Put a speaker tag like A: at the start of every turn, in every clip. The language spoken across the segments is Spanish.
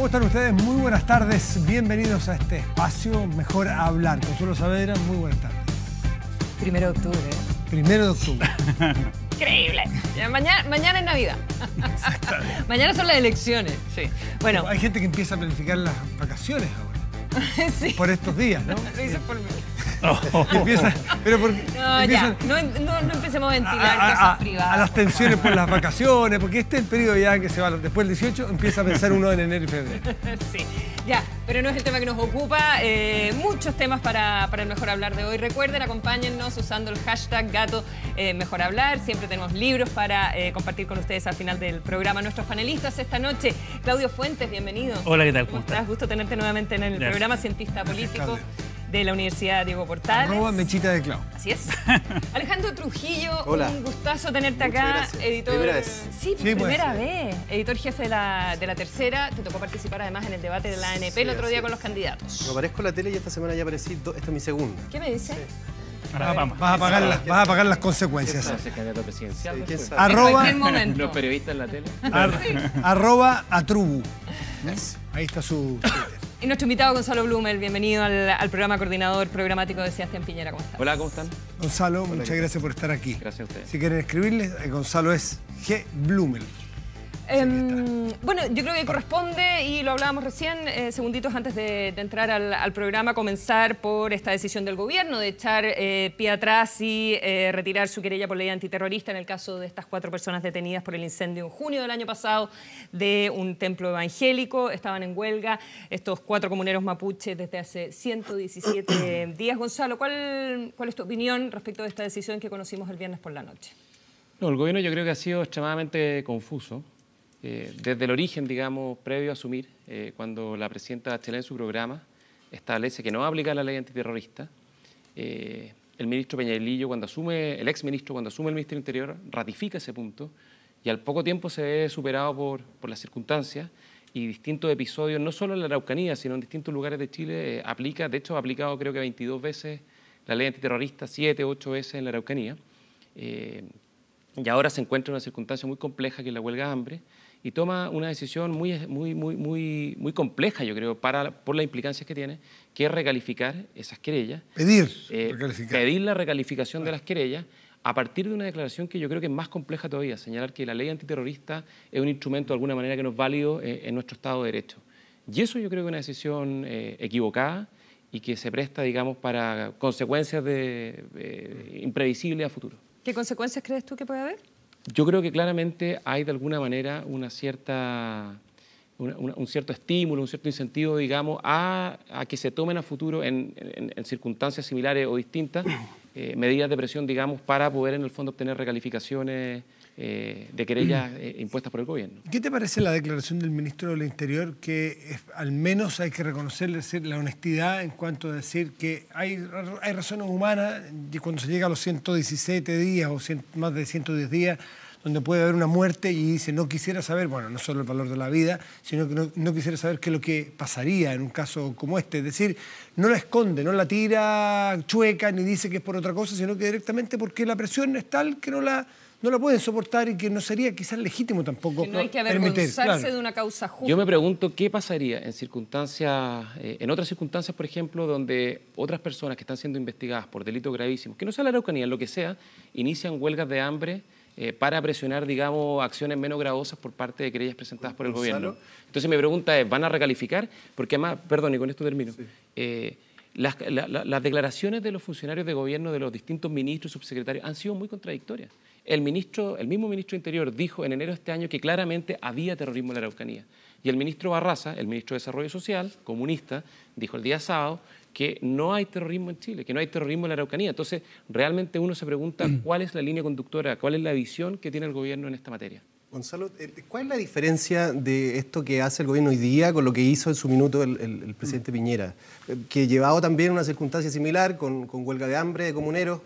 A: ¿Cómo están ustedes? Muy buenas tardes. Bienvenidos a este espacio Mejor Hablar. Consuelo Saavedra, muy buenas tardes.
B: 1 de octubre.
A: 1 de octubre.
B: Increíble. Ya, mañana es Navidad. Mañana son las elecciones. Sí. Bueno.
A: Hay gente que empieza a planificar las vacaciones ahora.
B: Sí.
A: Por estos días, ¿no?
B: Lo hice por mí.
A: Pero porque
B: no empecemos a ventilar cosas privadas.
A: A las tensiones por las vacaciones, porque este es el periodo ya que se va, después del 18, empieza a pensar uno en enero y febrero.
B: Sí, ya, pero no es el tema que nos ocupa. Muchos temas para el Mejor Hablar de hoy. Recuerden, acompáñennos usando el hashtag Gato Mejor Hablar. Siempre tenemos libros para compartir con ustedes al final del programa. Nuestros panelistas esta noche, Claudio Fuentes, bienvenido.
C: Hola, ¿qué tal?
B: ¿Cómo estás? Gusto tenerte nuevamente en el programa, cientista político de la Universidad Diego Portales.
A: @Mechita de Clau.
B: Así es. Alejandro Trujillo,
D: hola.
B: Un gustazo tenerte
D: Muchas
B: acá.
D: Gracias.
B: Editor.
D: Primera vez.
B: Sí, primera vez. Editor jefe de la Tercera. Te tocó participar además en el debate de la ANP el otro día con los candidatos.
D: Me aparezco en la tele y esta semana ya aparecí. Esta es mi segunda.
B: ¿Qué me dice?
A: Vas a pagar las consecuencias.
E: ¿Ser candidato presidencial?
D: ¿Quién sabe?
B: En cualquier momento.
E: Los periodistas en la tele.
A: @atrubu. Ahí está su Twitter.
B: Y nuestro invitado Gonzalo Blumel, bienvenido al programa coordinador programático de Sebastián Piñera. ¿Cómo estás?
E: Hola, ¿cómo están?
A: Gonzalo, muchas gracias por estar aquí.
E: Gracias a ustedes.
A: Si quieren escribirles, Gonzalo es G. Blumel.
B: Bueno, yo creo que corresponde, y lo hablábamos recién, segunditos antes de entrar al programa, comenzar por esta decisión del gobierno de echar pie atrás y retirar su querella por ley antiterrorista en el caso de estas 4 personas detenidas por el incendio en junio del año pasado de un templo evangélico. Estaban en huelga estos 4 comuneros mapuches desde hace 117 días. Gonzalo, ¿cuál es tu opinión respecto de esta decisión que conocimos el viernes por la noche?
E: No, el gobierno yo creo que ha sido extremadamente confuso. Desde el origen, digamos, previo a asumir, cuando la presidenta Bachelet en su programa establece que no va a aplicar la ley antiterrorista, el ministro Peñalillo, el exministro, cuando asume el Ministerio del Interior, ratifica ese punto y al poco tiempo se ve superado por las circunstancias y distintos episodios, no solo en la Araucanía, sino en distintos lugares de Chile, aplica, de hecho ha aplicado creo que 22 veces la ley antiterrorista, 7, 8 veces en la Araucanía, y ahora se encuentra en una circunstancia muy compleja que es la huelga de hambre, y toma una decisión muy compleja, yo creo, por las implicancias que tiene, que es recalificar esas querellas. Pedir la recalificación de las querellas a partir de una declaración que yo creo que es más compleja todavía, señalar que la ley antiterrorista es un instrumento de alguna manera que no es válido en nuestro Estado de Derecho. Y eso yo creo que es una decisión equivocada y que se presta, digamos, para consecuencias imprevisibles a futuro.
B: ¿Qué consecuencias crees tú que puede haber?
E: Yo creo que claramente hay de alguna manera un cierto estímulo, un cierto incentivo, digamos, a que se tomen a futuro en circunstancias similares o distintas medidas de presión, digamos, para poder en el fondo obtener recalificaciones de querellas impuestas por el gobierno.
A: ¿Qué te parece la declaración del ministro del Interior que al menos hay que reconocerle la honestidad en cuanto a decir que hay razones humanas y cuando se llega a los 117 días o más de 110 días donde puede haber una muerte y dice no quisiera saber, bueno, no solo el valor de la vida, sino que no quisiera saber qué es lo que pasaría en un caso como este? Es decir, no la esconde, no la tira chueca ni dice que es por otra cosa, sino que directamente porque la presión es tal que no la pueden soportar y que no sería quizás legítimo tampoco.
B: Que no hay que avergonzarse de una causa justa.
E: Yo me pregunto qué pasaría en otras circunstancias, por ejemplo, donde otras personas que están siendo investigadas por delitos gravísimos, que no sea la Araucanía, en lo que sea, inician huelgas de hambre para presionar, digamos, acciones menos gravosas por parte de querellas presentadas por el gobierno. Entonces mi pregunta es, ¿van a recalificar? Porque además, perdón, y con esto termino, las declaraciones de los funcionarios de gobierno, de los distintos ministros y subsecretarios, han sido muy contradictorias. El mismo ministro de Interior dijo en enero de este año que claramente había terrorismo en la Araucanía. Y el ministro Barraza, el ministro de Desarrollo Social, comunista, dijo el día sábado que no hay terrorismo en Chile, que no hay terrorismo en la Araucanía. Entonces, realmente uno se pregunta cuál es la línea conductora, cuál es la visión que tiene el gobierno en esta materia.
D: Gonzalo, ¿cuál es la diferencia de esto que hace el gobierno hoy día con lo que hizo en su minuto el presidente Piñera? Que llevado también una circunstancia similar, con huelga de hambre de comuneros.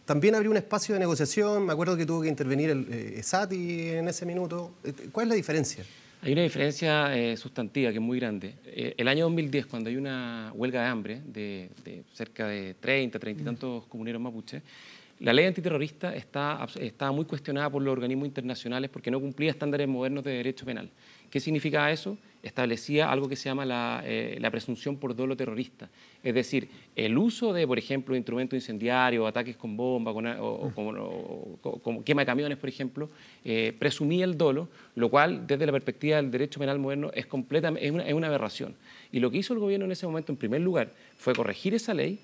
D: También abrió un espacio de negociación, me acuerdo que tuvo que intervenir el ESATI en ese minuto. ¿Cuál es la diferencia?
E: Hay una diferencia sustantiva que es muy grande. El año 2010, cuando hay una huelga de hambre de cerca de 30 y tantos comuneros mapuches, la ley antiterrorista está muy cuestionada por los organismos internacionales porque no cumplía estándares modernos de derecho penal. ¿Qué significaba eso? establecía algo que se llama la presunción por dolo terrorista. Es decir, el uso de, por ejemplo, instrumentos incendiarios, ataques con bomba, como quema de camiones, por ejemplo, presumía el dolo, lo cual, desde la perspectiva del derecho penal moderno, es una aberración. Y lo que hizo el gobierno en ese momento, en primer lugar, fue corregir esa ley,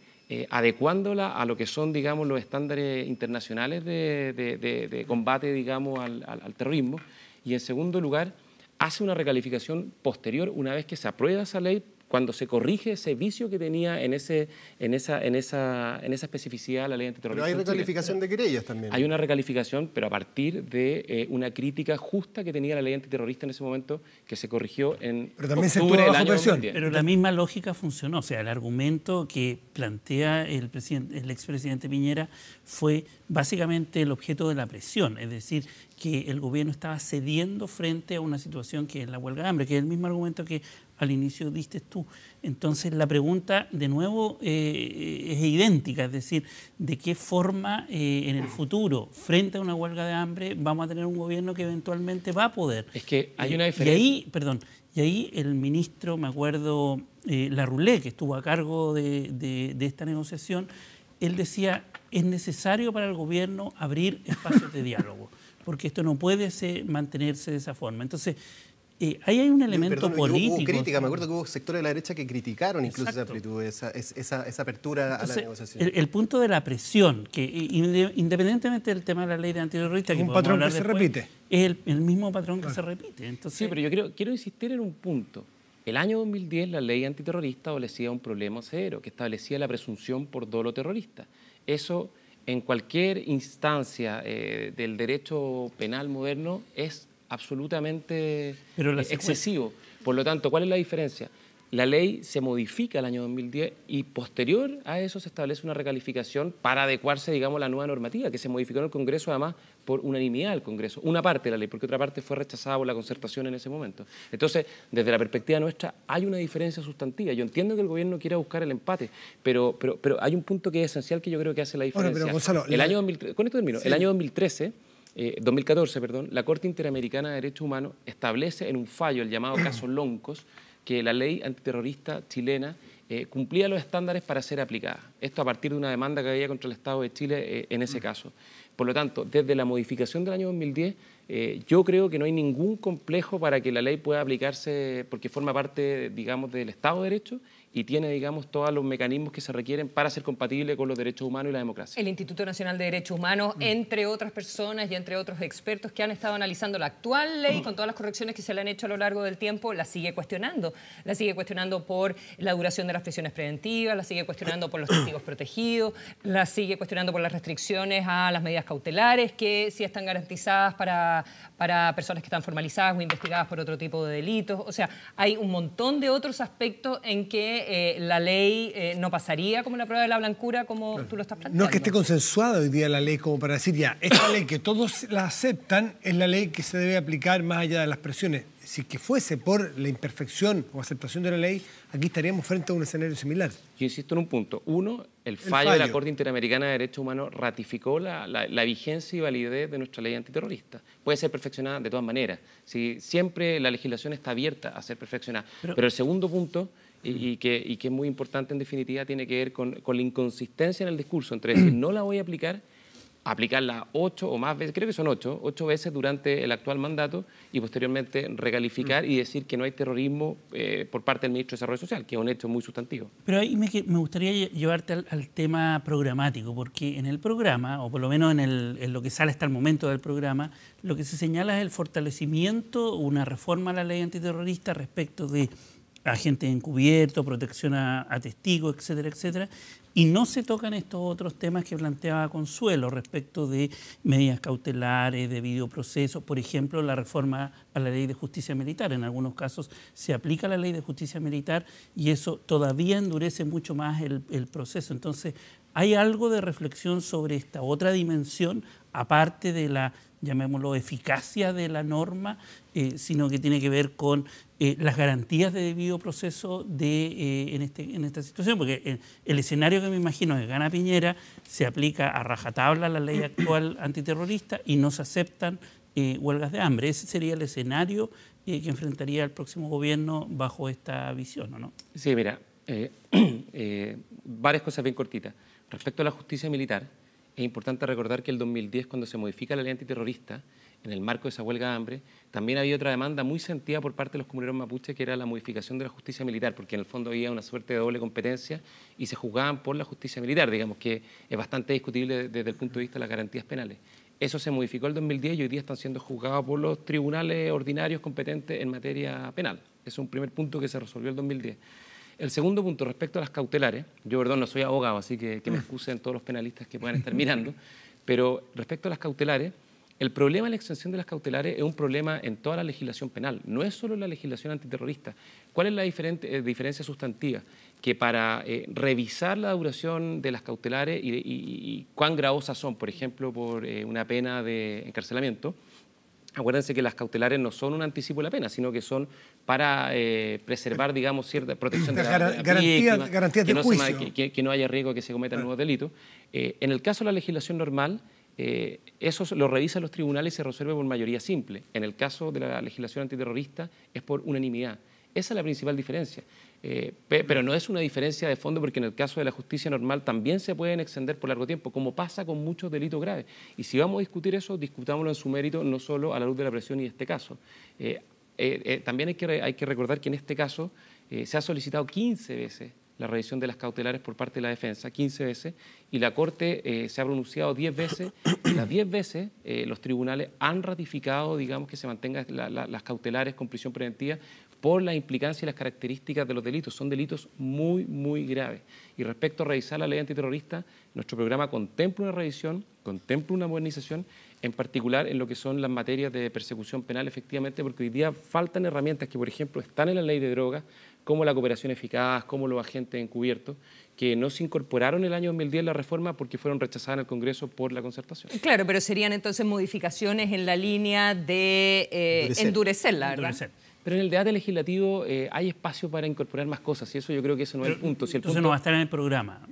E: adecuándola a lo que son, digamos, los estándares internacionales de combate, digamos, al terrorismo, y en segundo lugar, hace una recalificación posterior una vez que se aprueba esa ley, cuando se corrige ese vicio que tenía en esa especificidad la ley antiterrorista.
D: Pero hay recalificación de querellas también.
E: Hay una recalificación, pero a partir de una crítica justa que tenía la ley antiterrorista en ese momento, que se corrigió en octubre del año 2010.
C: Pero la misma lógica funcionó. O sea, el argumento que plantea el expresidente Piñera fue básicamente el objeto de la presión, es decir, que el gobierno estaba cediendo frente a una situación que es la huelga de hambre, que es el mismo argumento que al inicio diste tú. Entonces la pregunta de nuevo es idéntica, es decir, ¿de qué forma en el futuro, frente a una huelga de hambre, vamos a tener un gobierno que eventualmente va a poder?
E: Es que hay una diferencia.
C: Y ahí el ministro, me acuerdo, Larroulé, que estuvo a cargo de esta negociación, él decía, es necesario para el gobierno abrir espacios de diálogo, porque esto no puede mantenerse de esa forma. Entonces, ahí hay un elemento político.
D: Hubo crítica, me acuerdo que hubo sectores de la derecha que criticaron incluso esa amplitud, esa apertura. Entonces, a la negociación.
C: El punto de la presión, que independientemente del tema de la ley de antiterrorista,
A: un patrón que se repite.
C: Es el mismo patrón que se repite. Entonces,
E: sí, pero yo quiero insistir en un punto. El año 2010 la ley antiterrorista establecía un problema severo, que establecía la presunción por dolo terrorista. Eso, en cualquier instancia del derecho penal moderno, es absolutamente excesivo. Por lo tanto, ¿cuál es la diferencia? La ley se modifica el año 2010 y posterior a eso se establece una recalificación para adecuarse, digamos, a la nueva normativa que se modificó en el Congreso, además por unanimidad del Congreso. Una parte de la ley, porque otra parte fue rechazada por la concertación en ese momento. Entonces, desde la perspectiva nuestra, hay una diferencia sustantiva. Yo entiendo que el gobierno quiera buscar el empate, pero hay un punto que es esencial que yo creo que hace la diferencia.
A: Bueno, pero Gonzalo,
E: con esto termino.
A: Sí.
E: El año 2014, la Corte Interamericana de Derechos Humanos establece en un fallo, el llamado caso Loncos, que la ley antiterrorista chilena cumplía los estándares para ser aplicada. Esto a partir de una demanda que había contra el Estado de Chile en ese caso. Por lo tanto, desde la modificación del año 2010, yo creo que no hay ningún complejo para que la ley pueda aplicarse porque forma parte, digamos, del Estado de Derecho y tiene, digamos, todos los mecanismos que se requieren para ser compatible con los derechos humanos y la democracia.
B: El Instituto Nacional de Derechos Humanos, entre otras personas y entre otros expertos que han estado analizando la actual ley con todas las correcciones que se le han hecho a lo largo del tiempo, la sigue cuestionando. La sigue cuestionando por la duración de las prisiones preventivas, la sigue cuestionando por los testigos protegidos, la sigue cuestionando por las restricciones a las medidas cautelares que sí están garantizadas para personas que están formalizadas o investigadas por otro tipo de delitos. O sea, hay un montón de otros aspectos en que la ley no pasaría como la prueba de la blancura, como tú lo estás planteando.
A: No es que esté consensuada hoy día la ley como para decir ya, esta ley que todos la aceptan es la ley que se debe aplicar más allá de las presiones. Si que fuese por la imperfección o aceptación de la ley, aquí estaríamos frente a un escenario similar.
E: Yo insisto en un punto. Uno, el fallo de la Corte Interamericana de Derechos Humanos ratificó la vigencia y validez de nuestra ley antiterrorista. Puede ser perfeccionada de todas maneras. Si siempre la legislación está abierta a ser perfeccionada. Pero el segundo punto, y que es muy importante en definitiva, tiene que ver con la inconsistencia en el discurso entre decir no la voy a aplicarla 8 o más veces, creo que son 8 veces durante el actual mandato y posteriormente recalificar y decir que no hay terrorismo por parte del Ministro de Desarrollo Social, que es un hecho muy sustantivo.
C: Pero ahí me gustaría llevarte al tema programático, porque en el programa, o por lo menos en lo que sale hasta el momento del programa, lo que se señala es el fortalecimiento, una reforma a la ley antiterrorista respecto de agentes encubiertos, protección a testigos, etcétera, etcétera. Y no se tocan estos otros temas que planteaba Consuelo respecto de medidas cautelares, de videoprocesos, por ejemplo, la reforma a la ley de justicia militar. En algunos casos se aplica la ley de justicia militar y eso todavía endurece mucho más el proceso. Entonces, hay algo de reflexión sobre esta otra dimensión, aparte de la, llamémoslo, eficacia de la norma, sino que tiene que ver con las garantías de debido proceso en esta situación, porque el escenario que me imagino que gana Piñera se aplica a rajatabla la ley actual antiterrorista y no se aceptan huelgas de hambre. Ese sería el escenario que enfrentaría el próximo gobierno bajo esta visión, ¿o no?
E: Sí, mira, varias cosas bien cortitas. Respecto a la justicia militar, es importante recordar que el 2010, cuando se modifica la ley antiterrorista, en el marco de esa huelga de hambre, también había otra demanda muy sentida por parte de los comuneros mapuches, que era la modificación de la justicia militar, porque en el fondo había una suerte de doble competencia y se juzgaban por la justicia militar, digamos que es bastante discutible desde el punto de vista de las garantías penales. Eso se modificó el 2010 y hoy día están siendo juzgados por los tribunales ordinarios competentes en materia penal. Ese es un primer punto que se resolvió el 2010. El segundo punto, respecto a las cautelares, yo, perdón, no soy abogado, así que me excusen todos los penalistas que puedan estar mirando, pero respecto a las cautelares, el problema de la extensión de las cautelares es un problema en toda la legislación penal, no es solo en la legislación antiterrorista. ¿Cuál es la diferencia sustantiva? Que para revisar la duración de las cautelares y cuán gravosas son, por ejemplo, por una pena de encarcelamiento, acuérdense que las cautelares no son un anticipo de la pena, sino que son para preservar, digamos, cierta protección de la víctima,
A: garantías de juicio.
E: que no haya riesgo de que se cometan nuevos delitos. En el caso de la legislación normal, eso lo revisan los tribunales y se resuelve por mayoría simple. En el caso de la legislación antiterrorista es por unanimidad. Esa es la principal diferencia. Pero no es una diferencia de fondo, porque en el caso de la justicia normal también se pueden extender por largo tiempo, como pasa con muchos delitos graves. Y si vamos a discutir eso, discutámoslo en su mérito, no solo a la luz de la presión y de este caso. También hay que recordar que en este caso se ha solicitado 15 veces la revisión de las cautelares por parte de la defensa, 15 veces, y la Corte se ha pronunciado 10 veces, y las 10 veces los tribunales han ratificado, digamos, que se mantengan las cautelares con prisión preventiva por la implicancia y las características de los delitos. Son delitos muy, muy graves. Y respecto a revisar la ley antiterrorista, nuestro programa contempla una revisión, contempla una modernización, en particular en lo que son las materias de persecución penal, efectivamente, porque hoy día faltan herramientas que, por ejemplo, están en la ley de drogas, como la cooperación eficaz, como los agentes encubiertos, que no se incorporaron en el año 2010 en la reforma porque fueron rechazadas en el Congreso por la concertación.
B: Claro, pero serían entonces modificaciones en la línea de endurecerla, ¿verdad?
E: Pero en el debate legislativo hay espacio para incorporar más cosas, y eso yo creo que ese no es el punto.
C: Entonces no va a estar en el programa,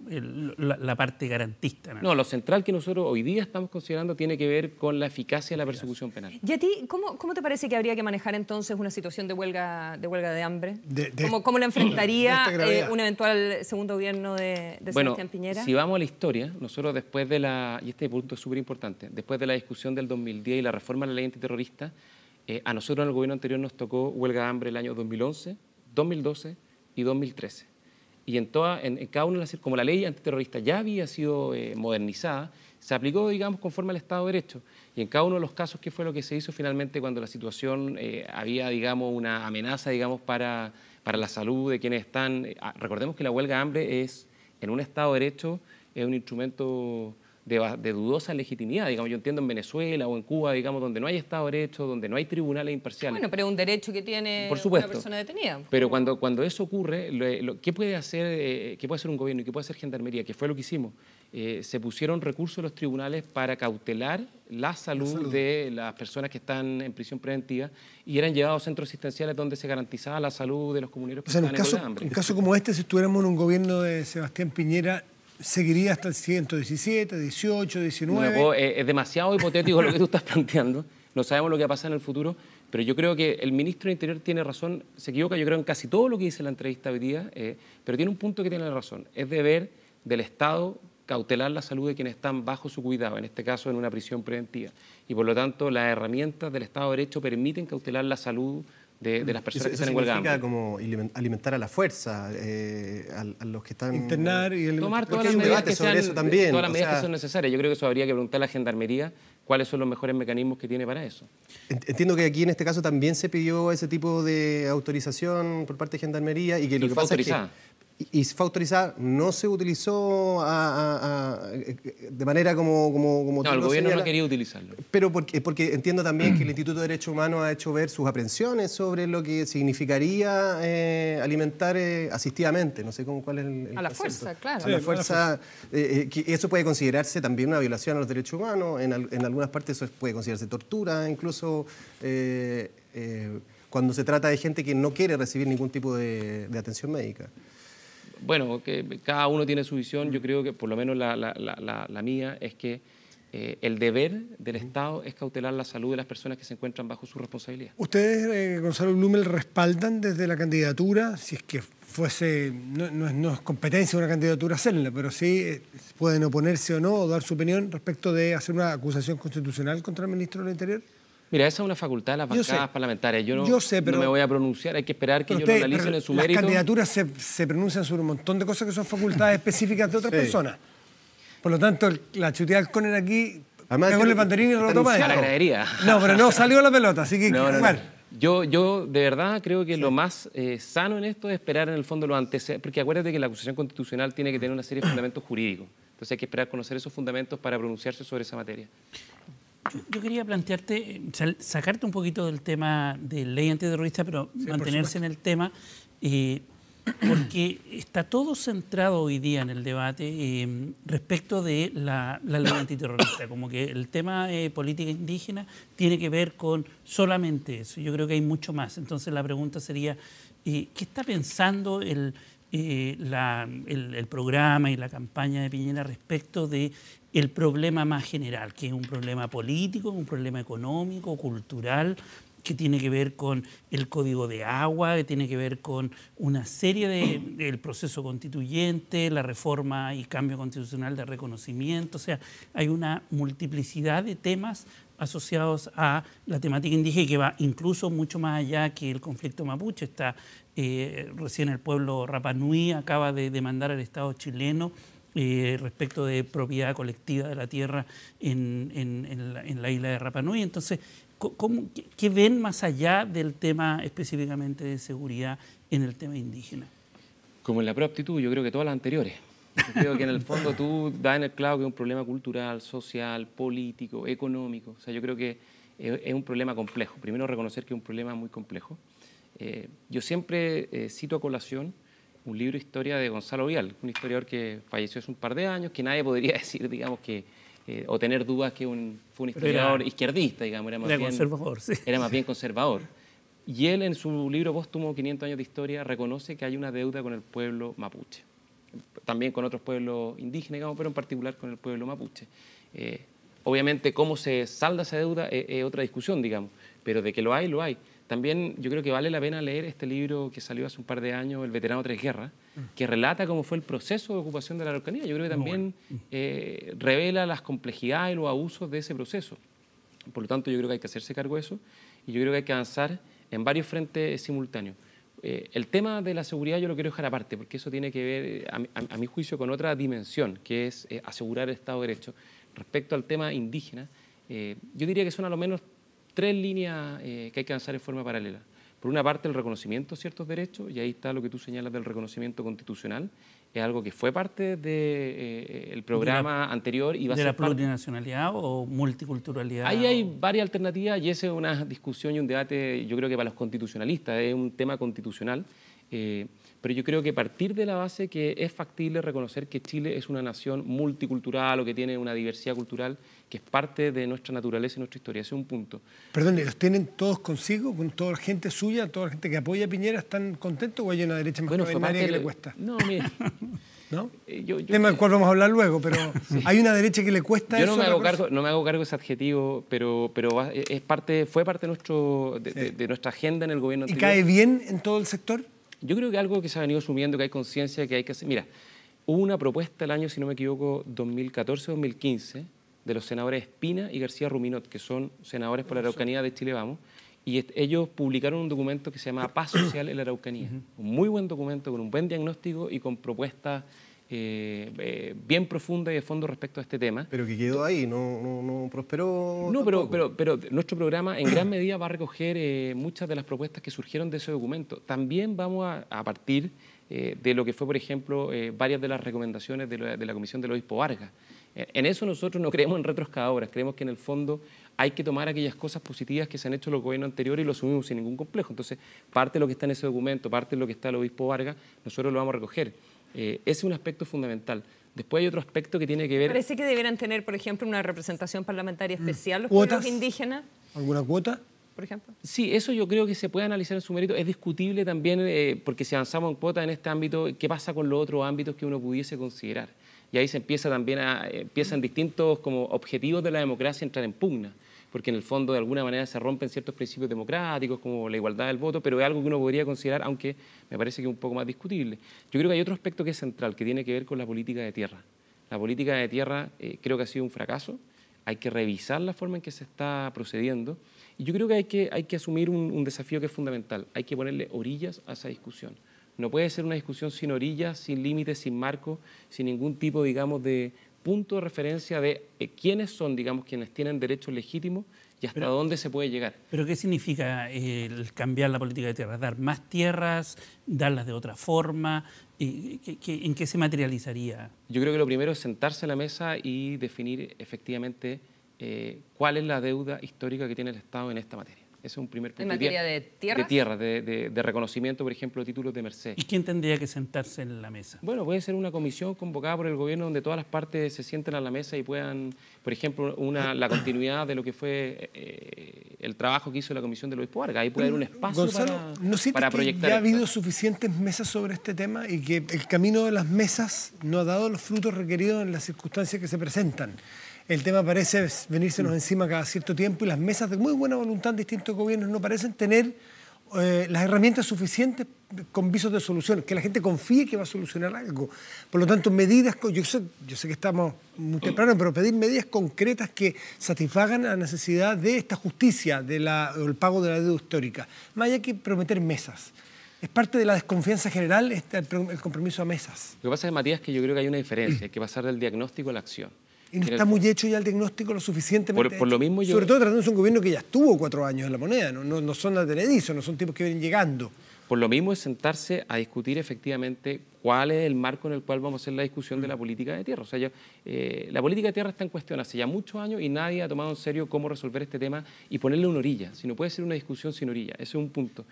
C: la parte garantista, ¿no?
E: No, lo central que nosotros hoy día estamos considerando tiene que ver con la eficacia de la persecución penal.
B: ¿Y a ti cómo te parece que habría que manejar entonces una situación de huelga de hambre? ¿Cómo la enfrentaría un eventual segundo gobierno de Sebastián Piñera?
E: Si vamos a la historia, nosotros después de y este punto es súper importante, después de la discusión del 2010 y la reforma de la ley antiterrorista, a nosotros en el gobierno anterior nos tocó huelga de hambre el año 2011, 2012 y 2013. Y en cada una de las, como la ley antiterrorista ya había sido modernizada, se aplicó, digamos, conforme al Estado de Derecho. Y en cada uno de los casos, ¿qué fue lo que se hizo finalmente cuando la situación había, digamos, una amenaza, digamos, para la salud de quienes están? Recordemos que la huelga de hambre es, en un Estado de Derecho, es un instrumento de dudosa legitimidad, digamos. Yo entiendo en Venezuela o en Cuba, digamos, donde no hay Estado de Derecho, donde no hay tribunales imparciales.
B: Bueno, pero es un derecho que tiene
E: por supuesto,
B: una persona detenida.
E: Pero cuando eso ocurre, ¿qué puede hacer un gobierno y qué puede hacer Gendarmería? Que fue lo que hicimos. Se pusieron recursos en los tribunales para cautelar la salud de las personas que están en prisión preventiva y eran llevados a centros asistenciales donde se garantizaba la salud de los comuneros que estaban en huelga de hambre.
A: En un caso como este, si estuviéramos en un gobierno de Sebastián Piñera, ¿seguiría hasta el 117, 18, 19?
E: No, es demasiado hipotético lo que tú estás planteando. No sabemos lo que va a pasar en el futuro, pero yo creo que el ministro del Interior tiene razón. Se equivoca, yo creo, en casi todo lo que dice la entrevista hoy día, pero tiene un punto que tiene razón. Es deber del Estado cautelar la salud de quienes están bajo su cuidado, en este caso en una prisión preventiva. Y por lo tanto, las herramientas del Estado de Derecho permiten cautelar la salud de las personas que están en huelga de hambre.
D: Como alimentar a la fuerza, a los que están...
A: Internar y
E: tomar todas las medidas que son necesarias. Yo creo que eso habría que preguntar a la Gendarmería cuáles son los mejores mecanismos que tiene para eso.
D: Entiendo que aquí en este caso también se pidió ese tipo de autorización por parte de Gendarmería y que lo que pasa es que... Y fue autorizada, no se utilizó de manera como
E: no, el gobierno no quería utilizarlo.
D: Pero porque entiendo también que el Instituto de Derechos Humanos ha hecho ver sus aprensiones sobre lo que significaría alimentar asistidamente. No sé cuál es el
B: a la fuerza, claro.
D: A la fuerza. Que eso puede considerarse también una violación a los derechos humanos. En algunas partes eso puede considerarse tortura, incluso cuando se trata de gente que no quiere recibir ningún tipo de atención médica.
E: Bueno, que cada uno tiene su visión. Yo creo que por lo menos la mía es que el deber del Estado es cautelar la salud de las personas que se encuentran bajo su responsabilidad.
A: ¿Ustedes, Gonzalo Blumel, respaldan desde la candidatura, si es que fuese, no es competencia de una candidatura hacerla, pero sí pueden oponerse o no, o dar su opinión respecto de hacer una acusación constitucional contra el ministro del Interior?
E: Mira, esa es una facultad de las bancadas parlamentarias. Yo
A: sé, pero,
E: no me voy a pronunciar, hay que esperar que ellos lo analicen en su mérito.
A: Las candidaturas se pronuncian sobre un montón de cosas que son facultades específicas de otras personas. Por lo tanto, la chuteada del Conner aquí, pegó el banderín y lo toma.
E: La agregaría.
A: No, pero no salió la pelota, así que...
E: No. Yo de verdad creo que lo más sano en esto es esperar en el fondo los antecedentes, porque acuérdate que la acusación constitucional tiene que tener una serie de fundamentos jurídicos. Entonces hay que esperar conocer esos fundamentos para pronunciarse sobre esa materia.
C: Yo quería plantearte, sacarte un poquito del tema de ley antiterrorista, pero mantenerse en el tema, porque está todo centrado hoy día en el debate respecto de la ley antiterrorista, como que el tema política indígena tiene que ver con solamente eso. Yo creo que hay mucho más. Entonces la pregunta sería, ¿qué está pensando el programa y la campaña de Piñera respecto de el problema más general, que es un problema político, un problema económico, cultural, que tiene que ver con el código de agua, que tiene que ver con una serie del proceso constituyente, la reforma y cambio constitucional de reconocimiento? O sea, hay una multiplicidad de temas asociados a la temática indígena que va incluso mucho más allá que el conflicto mapuche. Está recién el pueblo Rapa Nui acaba de demandar al Estado chileno respecto de propiedad colectiva de la tierra en la isla de Rapa Nui. Entonces, ¿qué ven más allá del tema específicamente de seguridad en el tema indígena?
E: Como en la proaptitud, yo creo que todas las anteriores. Yo creo que en el fondo tú das en el clavo que es un problema cultural, social, político, económico. O sea, yo creo que es un problema complejo. Primero, reconocer que es un problema muy complejo. Yo siempre cito a colación un libro de historia de Gonzalo Vial, un historiador que falleció hace un par de años, que nadie podría decir, digamos, que o tener dudas que fue un historiador izquierdista, digamos, era más bien conservador. Y él, en su libro póstumo 500 años de historia, reconoce que hay una deuda con el pueblo mapuche, también con otros pueblos indígenas, digamos, pero en particular con el pueblo mapuche. Obviamente, cómo se salda esa deuda es otra discusión, digamos, pero de que lo hay, lo hay. También yo creo que vale la pena leer este libro que salió hace un par de años, El veterano Tres Guerras, que relata cómo fue el proceso de ocupación de la Araucanía. Yo creo que también revela las complejidades y los abusos de ese proceso. Por lo tanto, yo creo que hay que hacerse cargo de eso y yo creo que hay que avanzar en varios frentes simultáneos. El tema de la seguridad yo lo quiero dejar aparte, porque eso tiene que ver, a mi juicio, con otra dimensión, que es asegurar el Estado de Derecho. Respecto al tema indígena, yo diría que son a lo menos tres líneas que hay que avanzar en forma paralela. Por una parte, el reconocimiento de ciertos derechos, y ahí está lo que tú señalas del reconocimiento constitucional, es algo que fue parte del programa anterior y va a ser
C: ¿De la plurinacionalidad o multiculturalidad?
E: Ahí hay varias alternativas y esa es una discusión y un debate, yo creo que para los constitucionalistas, es un tema constitucional, pero yo creo que partir de la base que es factible reconocer que Chile es una nación multicultural o que tiene una diversidad cultural que es parte de nuestra naturaleza y nuestra historia. Ese es un punto.
A: Perdón, ¿los tienen todos consigo, con toda la gente suya, toda la gente que apoya a Piñera? ¿Están contentos o hay una derecha más que le cuesta?
E: No, mire.
A: ¿No? Tema del cual vamos a hablar luego, pero sí. ¿Hay una derecha que le cuesta
E: yo
A: eso?
E: Yo no me hago cargo de ese adjetivo, pero fue parte de nuestra agenda en el gobierno anterior.
A: ¿Y cae bien en todo el sector?
E: Yo creo que algo que se ha venido asumiendo, que hay conciencia, que hay que hacer. Mira, hubo una propuesta el año, si no me equivoco, 2014-2015, de los senadores Espina y García Ruminot, que son senadores por la Araucanía de Chile Vamos, y ellos publicaron un documento que se llama Paz Social en la Araucanía. Un muy buen documento, con un buen diagnóstico y con propuestas bien profundas y de fondo respecto a este tema.
D: Pero que quedó ahí, no prosperó.
E: No, pero nuestro programa en gran medida va a recoger muchas de las propuestas que surgieron de ese documento. También vamos a partir de lo que fue, por ejemplo, varias de las recomendaciones de la Comisión del Obispo Vargas. En eso nosotros no creemos en retroexcavadoras, creemos que en el fondo hay que tomar aquellas cosas positivas que se han hecho en los gobiernos anteriores y lo asumimos sin ningún complejo. Entonces, parte de lo que está en ese documento, parte de lo que está el Obispo Vargas, nosotros lo vamos a recoger. Ese es un aspecto fundamental. Después hay otro aspecto que tiene que ver...
B: Parece que deberán tener, por ejemplo, una representación parlamentaria especial los pueblos indígenas.
A: ¿Alguna cuota?
B: Por ejemplo.
E: Sí, eso yo creo que se puede analizar en su mérito. Es discutible también, porque si avanzamos en cuotas en este ámbito, ¿qué pasa con los otros ámbitos que uno pudiese considerar? Y ahí se empieza también empiezan distintos como objetivos de la democracia a entrar en pugna, porque en el fondo de alguna manera se rompen ciertos principios democráticos como la igualdad del voto, pero es algo que uno podría considerar, aunque me parece que es un poco más discutible. Yo creo que hay otro aspecto que es central, que tiene que ver con la política de tierra. La política de tierra creo que ha sido un fracaso, hay que revisar la forma en que se está procediendo y yo creo que hay que asumir un desafío que es fundamental, hay que ponerle orillas a esa discusión. No puede ser una discusión sin orillas, sin límites, sin marcos, sin ningún tipo, digamos, de punto de referencia de quiénes son, digamos, quienes tienen derechos legítimos y hasta dónde se puede llegar.
C: ¿Pero qué significa el cambiar la política de tierras? ¿Dar más tierras? ¿Darlas de otra forma? ¿En qué se materializaría?
E: Yo creo que lo primero es sentarse a la mesa y definir efectivamente cuál es la deuda histórica que tiene el Estado en esta materia. Ese es un primer punto.
B: ¿En materia de tierras?
E: De tierras, de reconocimiento, por ejemplo, de títulos de merced.
C: ¿Y quién tendría que sentarse en la mesa?
E: Bueno, puede ser una comisión convocada por el gobierno donde todas las partes se sienten a la mesa y puedan, por ejemplo, la continuidad de lo que fue el trabajo que hizo la Comisión del Obispo Vargas. Ahí puede haber un espacio
A: Gonzalo, ¿no sientes
E: para
A: que
E: proyectar
A: ya ha habido suficientes mesas sobre este tema y que el camino de las mesas no ha dado los frutos requeridos en las circunstancias que se presentan? El tema parece venírsenos encima cada cierto tiempo y las mesas de muy buena voluntad de distintos gobiernos no parecen tener las herramientas suficientes con visos de solución, que la gente confíe que va a solucionar algo. Por lo tanto, medidas, yo sé que estamos muy temprano, pero pedir medidas concretas que satisfagan la necesidad de esta justicia, del pago de la deuda histórica. Más allá que prometer mesas. Es parte de la desconfianza general el compromiso a mesas.
E: Lo que pasa es, Matías, que yo creo que hay una diferencia, hay que pasar del diagnóstico a la acción.
A: Y no está muy hecho ya el diagnóstico lo suficientemente
E: por lo mismo
A: Sobre todo tratándose de un gobierno que ya estuvo 4 años en la moneda, no son advenedizos, no son tipos que vienen llegando.
E: Por lo mismo es sentarse a discutir efectivamente cuál es el marco en el cual vamos a hacer la discusión de la política de tierra. O sea, la política de tierra está en cuestión hace ya muchos años y nadie ha tomado en serio cómo resolver este tema y ponerle una orilla. Si no puede ser una discusión sin orilla, ese es un punto.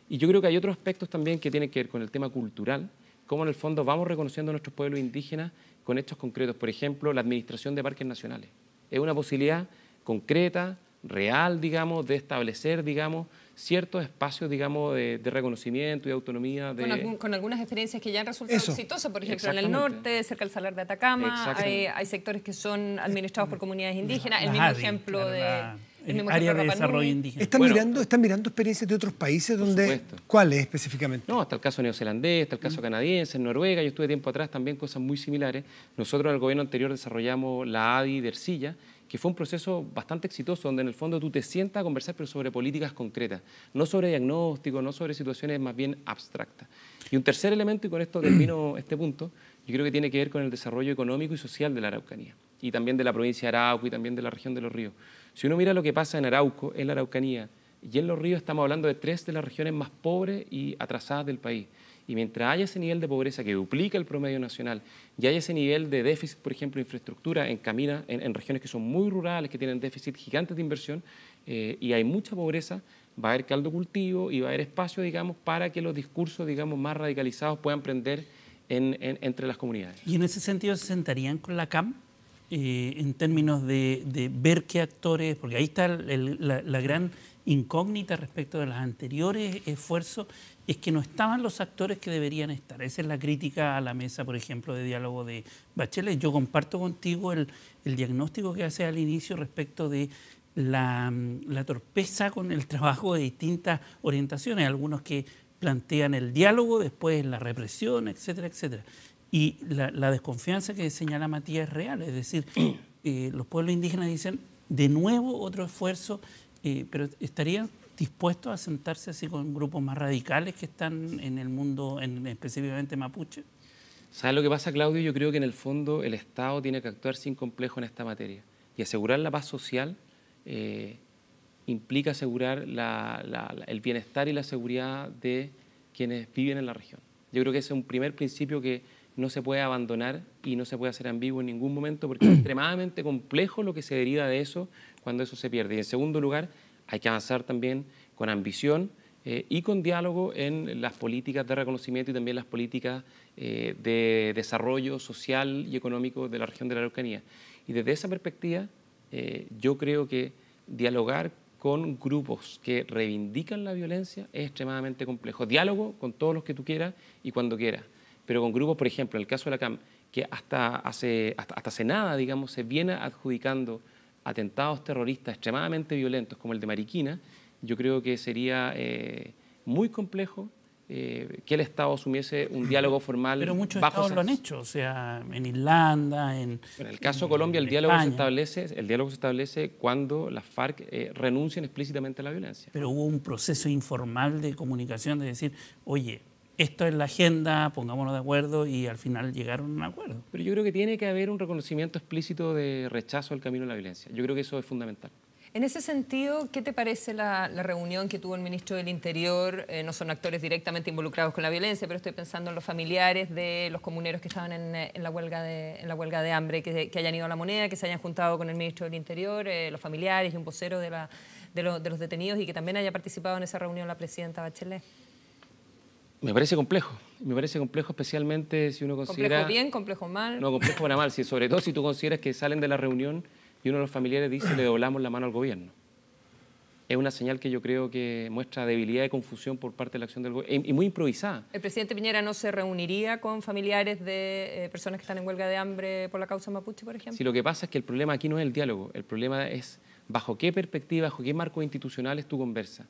E: Y yo creo que hay otros aspectos también que tienen que ver con el tema cultural, cómo en el fondo vamos reconociendo a nuestros pueblos indígenas con hechos concretos. Por ejemplo, la administración de parques nacionales. Es una posibilidad concreta, real, digamos, de establecer, digamos, ciertos espacios, digamos, de reconocimiento y autonomía.
B: Con algunas experiencias que ya han resultado exitosas, por ejemplo, en el norte, cerca del Salar de Atacama, hay sectores que son administrados por comunidades indígenas, el mismo ejemplo de...
C: área de desarrollo indígena.
A: ¿Están mirando experiencias de otros países? ¿Cuáles específicamente?
E: No, está el caso neozelandés, está el caso canadiense, en Noruega. Yo estuve tiempo atrás también cosas muy similares. Nosotros en el gobierno anterior desarrollamos la ADI de Ercilla, que fue un proceso bastante exitoso, donde en el fondo tú te sientas a conversar, pero sobre políticas concretas, no sobre diagnóstico, no sobre situaciones más bien abstractas. Y un tercer elemento, y con esto termino este punto, yo creo que tiene que ver con el desarrollo económico y social de la Araucanía, y también de la provincia de Arauco y también de la región de Los Ríos. Si uno mira lo que pasa en Arauco, en la Araucanía y en Los Ríos, estamos hablando de 3 de las regiones más pobres y atrasadas del país. Y mientras haya ese nivel de pobreza que duplica el promedio nacional y haya ese nivel de déficit, por ejemplo, de infraestructura en regiones que son muy rurales, que tienen déficit gigantes de inversión, y hay mucha pobreza, va a haber caldo cultivo y va a haber espacio, digamos, para que los discursos, digamos, más radicalizados puedan prender entre las comunidades.
C: ¿Y en ese sentido se sentarían con la CAM? En términos de ver qué actores, porque ahí está la gran incógnita respecto de los anteriores esfuerzos, es que no estaban los actores que deberían estar. Esa es la crítica a la mesa, por ejemplo, de diálogo de Bachelet. Yo comparto contigo el diagnóstico que hace al inicio respecto de la torpeza con el trabajo de distintas orientaciones, algunos que plantean el diálogo, después la represión, etcétera, etcétera. Y la desconfianza que señala Matías es real, es decir, los pueblos indígenas dicen, de nuevo otro esfuerzo, pero ¿estarían dispuestos a sentarse así con grupos más radicales que están en el mundo, específicamente mapuche?
E: ¿Sabes lo que pasa, Claudio? Yo creo que en el fondo el Estado tiene que actuar sin complejo en esta materia. Y asegurar la paz social implica asegurar el bienestar y la seguridad de quienes viven en la región. Yo creo que ese es un primer principio que no se puede abandonar y no se puede hacer ambiguo en ningún momento porque es extremadamente complejo lo que se deriva de eso cuando eso se pierde. Y en segundo lugar, hay que avanzar también con ambición y con diálogo en las políticas de reconocimiento y también las políticas de desarrollo social y económico de la región de la Araucanía. Y desde esa perspectiva, yo creo que dialogar con grupos que reivindican la violencia es extremadamente complejo. Diálogo con todos los que tú quieras y cuando quieras. Pero con grupos, por ejemplo, en el caso de la CAM, que hasta hace nada, digamos, se viene adjudicando atentados terroristas extremadamente violentos como el de Mariquina, yo creo que sería muy complejo que el Estado asumiese un diálogo formal.
C: Pero muchos
E: bajo
C: estados lo han hecho, o sea, en Irlanda, en
E: el caso de Colombia, el diálogo se establece cuando las FARC renuncian explícitamente a la violencia.
C: Pero hubo un proceso informal de comunicación, de decir, oye, esto es la agenda, pongámonos de acuerdo, y al final llegaron a un acuerdo.
E: Pero yo creo que tiene que haber un reconocimiento explícito de rechazo al camino de la violencia. Yo creo que eso es fundamental.
B: En ese sentido, ¿qué te parece la reunión que tuvo el ministro del Interior? No son actores directamente involucrados con la violencia, pero estoy pensando en los familiares de los comuneros que estaban en la huelga de hambre, que hayan ido a La Moneda, que se hayan juntado con el ministro del Interior, los familiares y un vocero de los detenidos, y que también haya participado en esa reunión la presidenta Bachelet.
E: Me parece complejo especialmente si uno considera...
B: ¿Complejo bien, complejo mal?
E: No, complejo para mal, sobre todo si tú consideras que salen de la reunión y uno de los familiares dice, le doblamos la mano al gobierno. Es una señal que yo creo que muestra debilidad y confusión por parte de la acción del gobierno, y muy improvisada.
B: ¿El presidente Piñera no se reuniría con familiares de personas que están en huelga de hambre por la causa mapuche, por ejemplo?
E: Sí, lo que pasa es que el problema aquí no es el diálogo, el problema es bajo qué perspectiva, bajo qué marcos institucionales tú conversas.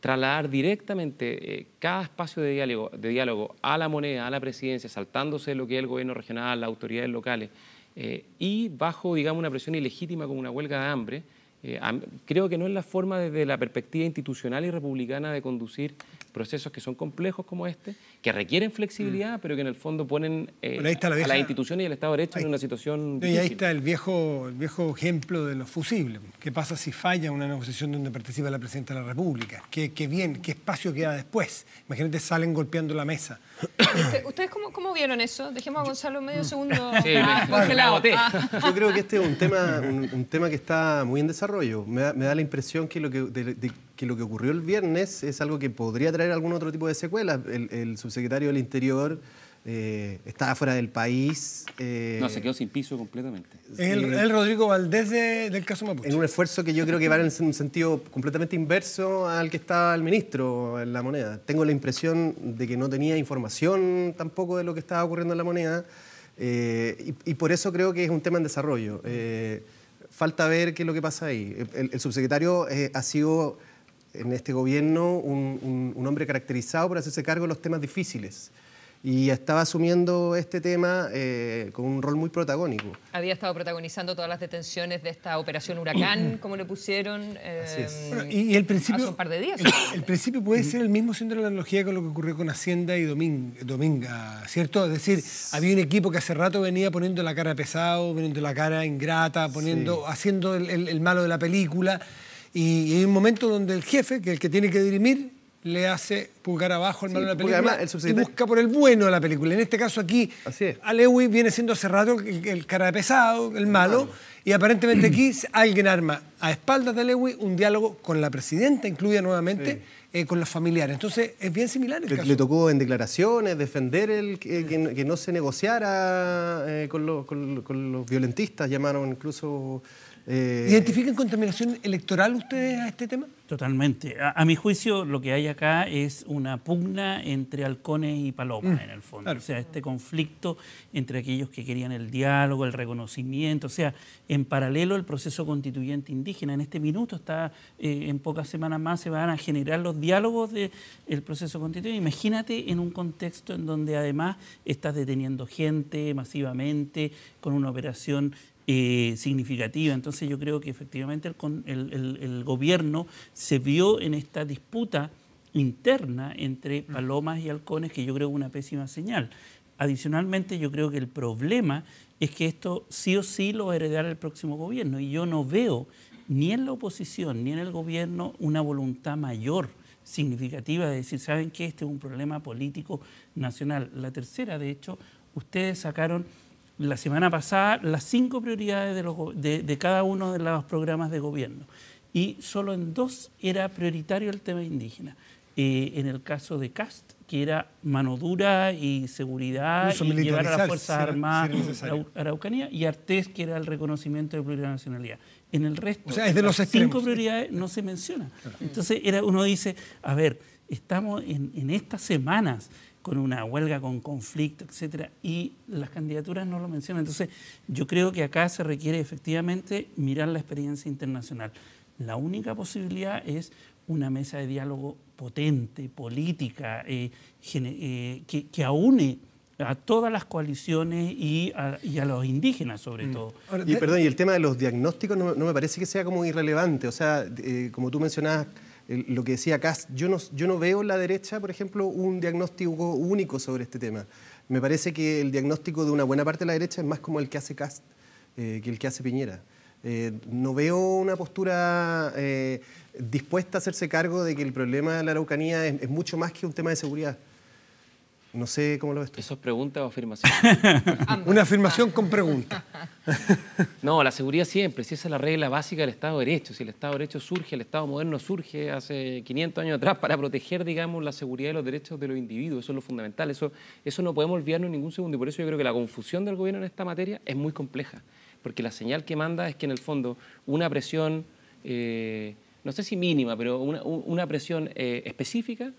E: Trasladar directamente cada espacio de diálogo a La Moneda, a la presidencia, saltándose lo que es el gobierno regional, las autoridades locales, y bajo, digamos, una presión ilegítima como una huelga de hambre, creo que no es la forma desde la perspectiva institucional y republicana de conducir procesos que son complejos como este, que requieren flexibilidad, pero que en el fondo ponen a las instituciones y al Estado de Derecho en una situación difícil.
A: Y ahí está el viejo ejemplo de los fusibles. ¿Qué pasa si falla una negociación donde participa la Presidenta de la República? ¿Qué espacio queda después? Imagínate, salen golpeando la mesa.
B: ¿Ustedes cómo vieron eso? Dejemos a Gonzalo medio segundo
E: sí,
B: congelado.
D: Yo creo que este es un tema que está muy en desarrollo. Me da la impresión que lo que ocurrió el viernes es algo que podría traer algún otro tipo de secuelas. El subsecretario del Interior estaba fuera del país.
E: No, se quedó sin piso completamente.
A: El Rodrigo Valdés del caso Mapuche.
D: En un esfuerzo que yo creo que va en un sentido completamente inverso al que estaba el ministro en La Moneda. Tengo la impresión de que no tenía información tampoco de lo que estaba ocurriendo en La Moneda, y por eso creo que es un tema en desarrollo. Falta ver qué es lo que pasa ahí. El subsecretario ha sido en este gobierno un hombre caracterizado por hacerse cargo de los temas difíciles, y estaba asumiendo este tema con un rol muy protagónico.
B: Había estado protagonizando todas las detenciones de esta operación Huracán, como le pusieron,
A: Así es. Bueno, y el principio,
B: hace un par de días.
A: El principio puede ser el mismo, siendo la analogía con lo que ocurrió con Hacienda y Dominga, ¿cierto? Es decir, había un equipo que hace rato venía poniendo la cara pesado, poniendo la cara ingrata, haciendo el malo de la película, y hay un momento donde el jefe, que es el que tiene que dirimir, le hace pulgar abajo al malo de la película y busca por el bueno de la película. En este caso aquí, Alewi viene siendo hace rato el cara de pesado, el malo, y aparentemente aquí alguien arma a espaldas de Alewi un diálogo con la presidenta, incluida nuevamente, con los familiares. Entonces es bien similar el caso.
D: Le tocó en declaraciones defender que no se negociara con los violentistas, llamaron incluso...
A: ¿Identifican contaminación electoral ustedes a este tema?
C: Totalmente. A mi juicio, lo que hay acá es una pugna entre halcones y palomas, en el fondo. Claro. O sea, este conflicto entre aquellos que querían el diálogo, el reconocimiento. O sea, en paralelo el proceso constituyente indígena. En este minuto está, en pocas semanas más, se van a generar los diálogos del proceso constituyente. Imagínate en un contexto en donde además estás deteniendo gente masivamente con una operación significativa. Entonces yo creo que efectivamente el gobierno se vio en esta disputa interna entre palomas y halcones, que yo creo es una pésima señal. Adicionalmente, yo creo que el problema es que esto sí o sí lo va a heredar el próximo gobierno, y yo no veo ni en la oposición ni en el gobierno una voluntad mayor, significativa, de decir, ¿saben qué? Este es un problema político nacional. La tercera, de hecho, ustedes sacaron la semana pasada las 5 prioridades de cada uno de los programas de gobierno, y solo en 2 era prioritario el tema indígena. En el caso de Cast, que era mano dura y seguridad y llevar a las Fuerzas Armadas a Araucanía, y Artés, que era el reconocimiento de plurinacionalidad. En el resto,
A: es de los
C: 5 prioridades no se menciona. Entonces uno dice, a ver, estamos en estas semanas con una huelga, con conflicto, etcétera, y las candidaturas no lo mencionan. Entonces, yo creo que acá se requiere efectivamente mirar la experiencia internacional. La única posibilidad es una mesa de diálogo potente, política, que aúne a todas las coaliciones y a los indígenas sobre todo.
D: Y perdón, y el tema de los diagnósticos no me parece que sea como irrelevante. O sea, como tú mencionabas, lo que decía Kast, yo no veo en la derecha, por ejemplo, un diagnóstico único sobre este tema. Me parece que el diagnóstico de una buena parte de la derecha es más como el que hace Kast que el que hace Piñera. No veo una postura dispuesta a hacerse cargo de que el problema de la Araucanía es mucho más que un tema de seguridad. No sé cómo lo ves tú.
E: ¿Eso es pregunta o afirmación?
A: Una afirmación con pregunta.
E: No, la seguridad siempre, si esa es la regla básica del Estado de Derecho. Si el Estado de Derecho surge, el Estado moderno surge hace 500 años atrás para proteger, digamos, la seguridad y los derechos de los individuos. Eso es lo fundamental. Eso no podemos olvidarnos en ningún segundo. Y por eso yo creo que la confusión del gobierno en esta materia es muy compleja. Porque la señal que manda es que, en el fondo, una presión, no sé si mínima, pero una presión específica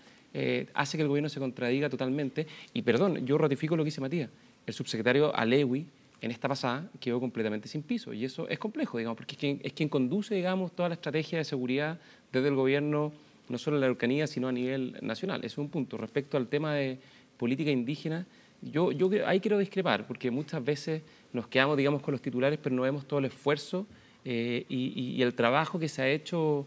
E: hace que el gobierno se contradiga totalmente. Y perdón, yo ratifico lo que dice Matías. El subsecretario Alewi, en esta pasada, quedó completamente sin piso. Y eso es complejo, digamos, porque es quien conduce, digamos, toda la estrategia de seguridad desde el gobierno, no solo en la Araucanía, sino a nivel nacional. Ese es un punto. Respecto al tema de política indígena, yo ahí quiero discrepar, porque muchas veces nos quedamos, digamos, con los titulares, pero no vemos todo el esfuerzo y el trabajo que se ha hecho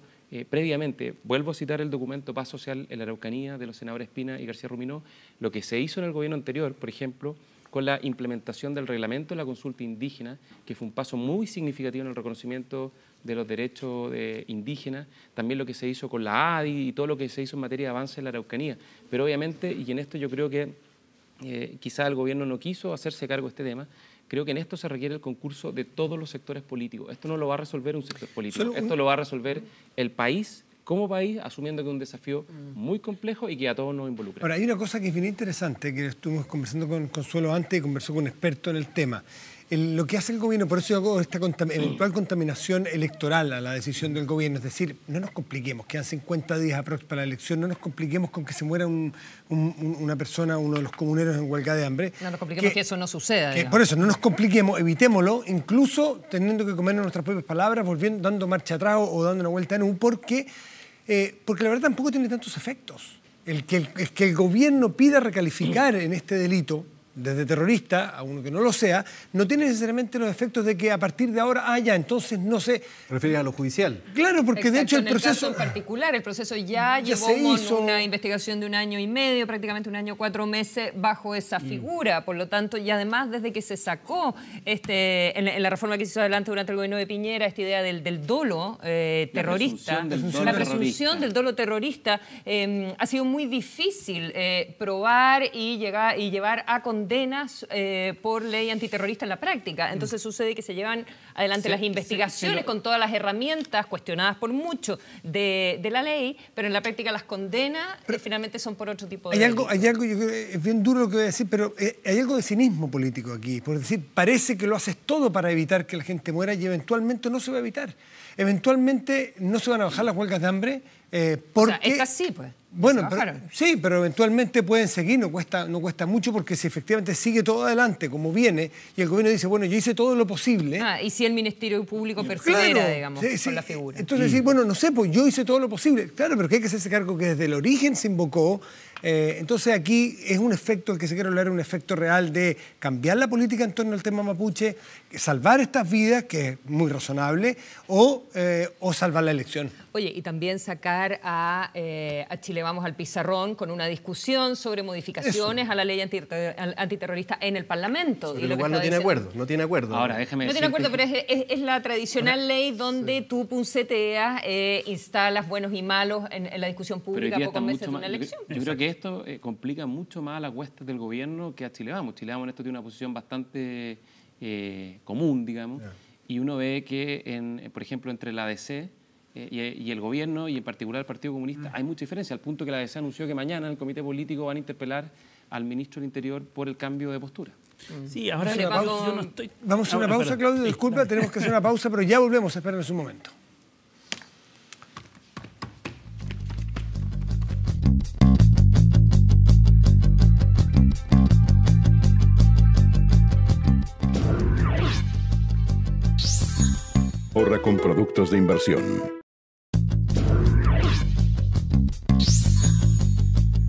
E: previamente. Vuelvo a citar el documento Paz Social en la Araucanía de los senadores Espina y García Ruminó, lo que se hizo en el gobierno anterior, por ejemplo, con la implementación del reglamento de la consulta indígena, que fue un paso muy significativo en el reconocimiento de los derechos indígenas, también lo que se hizo con la ADI y todo lo que se hizo en materia de avance en la Araucanía. Pero obviamente, y en esto yo creo que quizá el gobierno no quiso hacerse cargo de este tema, creo que en esto se requiere el concurso de todos los sectores políticos. Esto no lo va a resolver un sector político, esto lo va a resolver el país como país, asumiendo que es un desafío muy complejo y que a todos nos involucra.
A: Ahora, hay una cosa que es bien interesante, que estuvimos conversando con Consuelo antes y conversó con un experto en el tema. Lo que hace el gobierno, por eso yo hago esta eventual contaminación electoral a la decisión del gobierno, es decir, no nos compliquemos, quedan 50 días aproximadamente para la elección, no nos compliquemos con que se muera una persona, uno de los comuneros en huelga de hambre.
B: No nos compliquemos que eso no suceda.
A: Por eso, no nos compliquemos, evitémoslo, incluso teniendo que comernos nuestras propias palabras, dando marcha atrás o dando una vuelta en U, porque la verdad tampoco tiene tantos efectos. El que el gobierno pida recalificar en este delito, desde terrorista a uno que no lo sea, no tiene necesariamente los efectos de que a partir de ahora, entonces no sé...
D: ¿Te refieres a lo judicial?
A: Claro, porque
B: exacto,
A: de hecho el
B: proceso...
A: proceso...
B: en particular, el proceso ya llevó una investigación de 1 año y medio, prácticamente 1 año 4 meses bajo esa figura, por lo tanto, y además desde que se sacó en la reforma que se hizo adelante durante el gobierno de Piñera, esta idea del dolo terrorista, la presunción del dolo terrorista, ha sido muy difícil probar y llevar a condenas por ley antiterrorista en la práctica. Entonces sucede que se llevan adelante las investigaciones con todas las herramientas cuestionadas por mucho de la ley, pero en la práctica las condenas finalmente son por otro tipo de
A: hay algo, yo creo, es bien duro lo que voy a decir, pero hay algo de cinismo político aquí. Por decir, parece que lo haces todo para evitar que la gente muera y eventualmente no se va a evitar. Eventualmente no se van a bajar las huelgas de hambre porque...
B: O sea, estas sí, pues.
A: Bueno, pero eventualmente pueden seguir, no cuesta mucho, porque si efectivamente sigue todo adelante como viene y el gobierno dice, bueno, yo hice todo lo posible...
B: y si el Ministerio Público persevera,
A: claro,
B: digamos, con la figura.
A: Entonces decir, bueno, no sé, pues yo hice todo lo posible. Claro, pero que hay que hacerse cargo que desde el origen se invocó. Entonces aquí es un efecto, el que se quiere hablar, un efecto real de cambiar la política en torno al tema mapuche, salvar estas vidas, que es muy razonable, o salvar la elección.
B: Oye, y también sacar a Chile Vamos al pizarrón con una discusión sobre modificaciones a la ley antiterrorista en el Parlamento.
D: Sobre lo cual no tiene acuerdo.
E: Ahora, déjame
B: decirte... No tiene acuerdo, pero es la tradicional ley donde tú punceteas, instalas buenos y malos en la discusión pública a pocos meses de una elección.
E: Yo creo que esto complica mucho más a las huestes del gobierno que a Chile Vamos. Chile Vamos en esto tiene una posición bastante común, digamos, y uno ve que, por ejemplo, entre la ADC y el gobierno, y en particular el Partido Comunista, hay mucha diferencia, al punto que la ADC anunció que mañana en el comité político van a interpelar al ministro del Interior por el cambio de postura.
C: Sí, ahora yo no estoy...
A: Vamos a una pausa, Claudio, disculpa, tenemos que hacer una pausa, pero ya volvemos, espérenos un momento.
F: Ahorra con productos de inversión.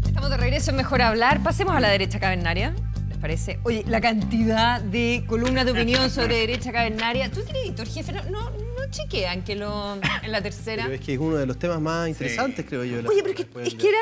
B: Estamos de regreso en Mejor Hablar. Pasemos a la derecha cavernaria. ¿Les parece? Oye, la cantidad de columnas de opinión sobre derecha cavernaria. Tú eres editor jefe, no chequean que en la tercera.
D: Pero es que es uno de los temas más interesantes, creo yo.
B: Oye, pero es que era...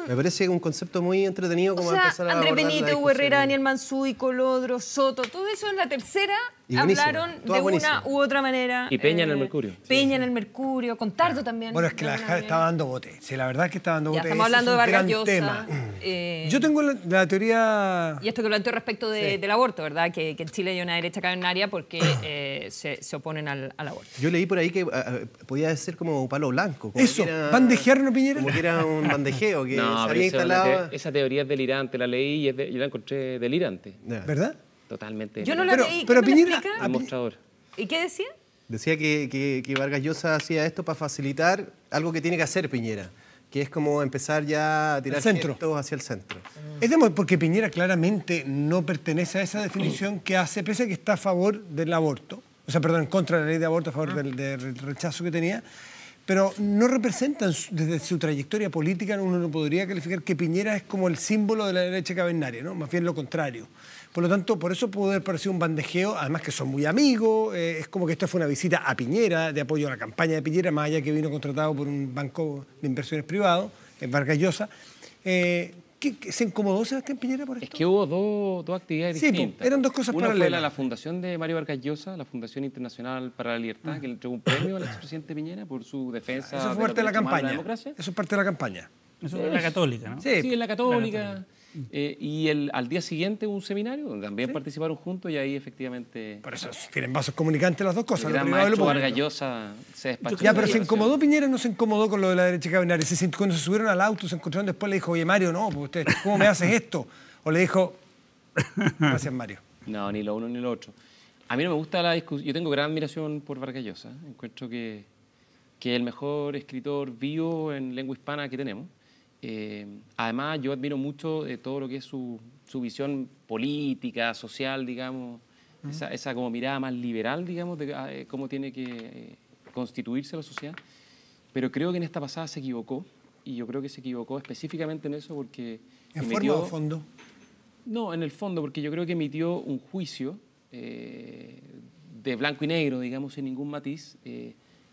D: Me parece un concepto muy entretenido como empezar a
B: Andrés
D: abordar la
B: Benítez, Hugo
D: discusión.
B: Herrera, Daniel Mansuy, Colodro, Soto, todo eso en la tercera
D: Y buenísimo,
B: hablaron de
D: todas
B: una
D: buenísimas.
B: u otra manera.
E: Y Peña en el Mercurio.
B: Peña en el Mercurio, con Tardo también.
A: Bueno, es que
B: de
A: la
B: alguna
A: JAD
B: manera.
A: estaba dando bote. Sí, la verdad es que está dando
B: Ya
A: bote.
B: estamos
A: Ese
B: hablando
A: es
B: de
A: un gran
B: Vargas
A: tema.
B: Llosa.
A: Yo tengo la teoría...
B: Y esto que planteó respecto del aborto, ¿verdad? Que en Chile hay una derecha cavernaria porque se oponen al aborto.
D: Yo leí por ahí que podía ser como palo blanco. Como
A: Eso,
D: que era-
A: ¿bandejearon a Piñera?
D: Como que era un bandejeo que
E: No,
D: se
E: pero
D: había instalado.
E: esa teoría es delirante, la leí y yo la encontré delirante.
D: Ya.
A: ¿Verdad?
E: Totalmente.
B: Yo no la
E: delirante.
B: leí.
A: pero
B: ¿Quién me la
A: Piñera-
B: explica?
E: Demostrador.
B: ¿Y qué decía?
D: Decía que Vargas Llosa hacía esto para facilitar algo que tiene que hacer Piñera, que es como empezar ya a tirar
A: Al centro.
D: gestos hacia el centro.
A: Porque Piñera claramente no pertenece a esa definición que hace, pese a que está a favor del aborto, o sea, perdón, en contra de la ley de aborto, a favor del rechazo que tenía, pero no representan, desde su trayectoria política, uno no podría calificar que Piñera es como el símbolo de la derecha cavernaria, ¿no? Más bien lo contrario. Por lo tanto, por eso pudo haber parecido un bandejeo, además que son muy amigos, es como que esta fue una visita a Piñera, de apoyo a la campaña de Piñera, más allá que vino contratado por un banco de inversiones privado, Vargas Llosa. ¿Se incomodó Sebastián Piñera por esto?
E: Es que hubo dos actividades
A: Sí,
E: distintas.
A: eran dos cosas
E: Una fue
A: paralelas.
E: la fundación de Mario Vargas Llosa, la Fundación Internacional para la Libertad, que le entregó un premio al expresidente Piñera por su defensa
A: Eso
E: de
A: fue parte de la
E: derechos humanos y
A: campaña.
E: democracia.
A: Eso es parte de la campaña.
C: Eso es la católica, ¿no?
A: Sí.
E: Sí, en la Católica. Y al día siguiente hubo un seminario donde también participaron juntos y ahí efectivamente
A: Por eso tienen vasos comunicantes las dos cosas,
E: el
A: lo
E: gran
A: privado y lo
E: maestro
A: público.
E: Vargas Llosa se despachó.
A: Ya,
E: de
A: pero
E: la
A: ¿se
E: situación.
A: incomodó Piñera o no se incomodó con lo de la derecha cavernaria? Cuando se subieron al auto, se encontraron después, le dijo, oye, Mario, no, pues usted, ¿cómo me haces esto? O le dijo, gracias, Mario.
E: No, ni lo uno ni lo otro. A mí no me gusta la discusión. Yo tengo gran admiración por Vargas Llosa. Encuentro que es el mejor escritor vivo en lengua hispana que tenemos. Además, yo admiro mucho todo lo que es su visión política, social, digamos, esa como mirada más liberal, digamos, de cómo tiene que constituirse la sociedad. Pero creo que en esta pasada se equivocó, y yo creo que se equivocó específicamente en eso porque...
A: ¿En
E: emitió-
A: forma o fondo?
E: No, en el fondo, porque yo creo que emitió un juicio de blanco y negro, digamos, sin ningún matiz,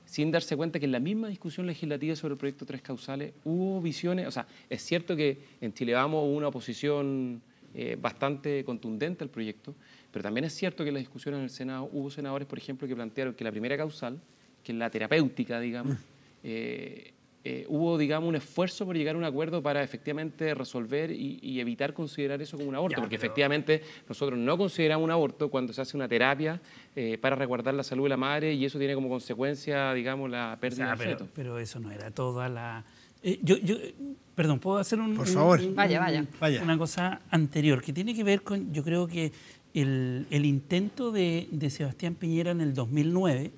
E: sin darse cuenta que en la misma discusión legislativa sobre el proyecto Tres Causales hubo visiones, o sea, es cierto que en Chile Vamos hubo una oposición bastante contundente al proyecto, pero también es cierto que en la discusión en el Senado hubo senadores, por ejemplo, que plantearon que la primera causal, que es la terapéutica, digamos, hubo, digamos, un esfuerzo por llegar a un acuerdo para efectivamente resolver y evitar considerar eso como un aborto, porque efectivamente nosotros no consideramos un aborto cuando se hace una terapia para resguardar la salud de la madre y eso tiene como consecuencia, digamos, la pérdida del feto.
C: Pero eso no era toda la... perdón, ¿puedo hacer
A: Por favor.
B: Vaya.
A: Vaya.
C: una cosa anterior que tiene que ver con, yo creo que el intento de Sebastián Piñera en el 2009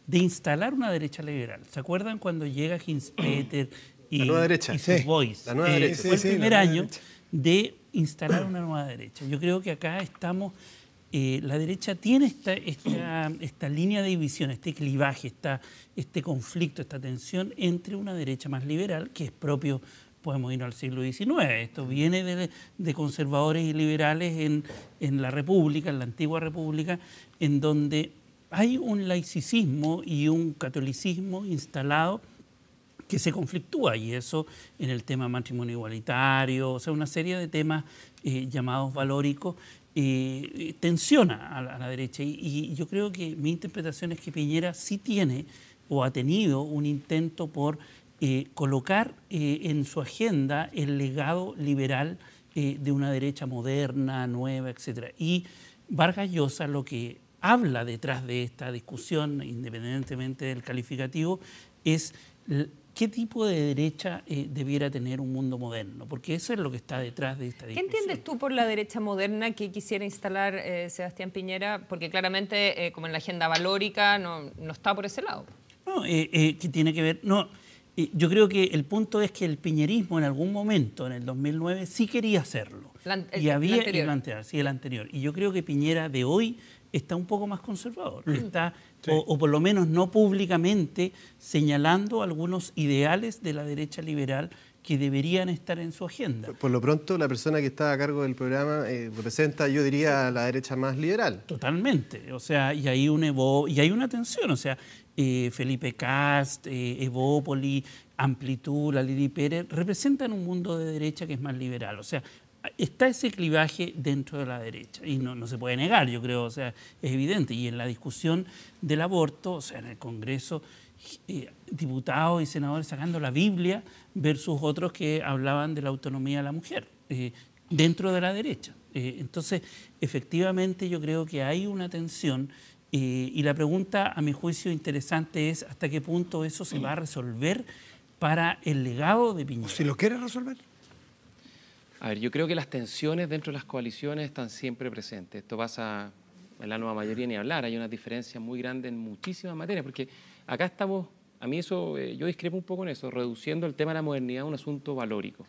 C: de instalar una derecha liberal. ¿Se acuerdan cuando llega Hinspeter y,
D: La nueva derecha.
C: y sus
A: Sí.
C: boys?
D: La nueva derecha.
C: Fue el
A: Sí,
C: primer
A: la nueva
C: año
A: derecha.
C: de instalar una nueva derecha. Yo creo que acá estamos... la derecha tiene esta línea de división, este clivaje, este conflicto, esta tensión entre una derecha más liberal, que es propio, podemos irnos al siglo XIX. Esto viene de conservadores y liberales en la República, en la antigua República, en donde hay un laicismo y un catolicismo instalado que se conflictúa, y eso en el tema matrimonio igualitario, o sea, una serie de temas llamados valóricos, tensiona a la derecha. Y yo creo que mi interpretación es que Piñera sí tiene o ha tenido un intento por colocar en su agenda el legado liberal de una derecha moderna, nueva, etc. Y Vargas Llosa lo que habla detrás de esta discusión, independientemente del calificativo, es qué tipo de derecha debiera tener un mundo moderno, porque eso es lo que está detrás de esta
B: ¿Qué
C: discusión.
B: entiendes tú por la derecha moderna que quisiera instalar Sebastián Piñera? Porque claramente, como en la agenda valórica, no está por ese lado.
C: No, que tiene que ver... No, yo creo que el punto es que el piñerismo en algún momento, en el 2009, sí quería hacerlo.
B: El
C: y había
B: anterior.
C: el anterior. Y yo creo que Piñera de hoy está un poco más conservador, está, o por lo menos no públicamente, señalando algunos ideales de la derecha liberal que deberían estar en su agenda.
D: Por lo pronto, la persona que está a cargo del programa representa, yo diría, a la derecha más liberal.
C: Totalmente, o sea, y hay una tensión, o sea, Felipe Kast, Evópoli, Amplitud, la Lili Pérez, representan un mundo de derecha que es más liberal, o sea, está ese clivaje dentro de la derecha y no se puede negar, yo creo, o sea, es evidente. Y en la discusión del aborto, o sea, en el Congreso, diputados y senadores sacando la Biblia versus otros que hablaban de la autonomía de la mujer dentro de la derecha. Entonces, efectivamente, yo creo que hay una tensión y la pregunta, a mi juicio, interesante es hasta qué punto eso se va a resolver para el legado de Piñera.
A: Si lo quiere resolver.
E: A ver, yo creo que las tensiones dentro de las coaliciones están siempre presentes. Esto pasa en la nueva mayoría ni hablar. Hay una diferencia muy grande en muchísimas materias, porque acá estamos, a mí eso, yo discrepo un poco en eso, reduciendo el tema de la modernidad a un asunto valórico.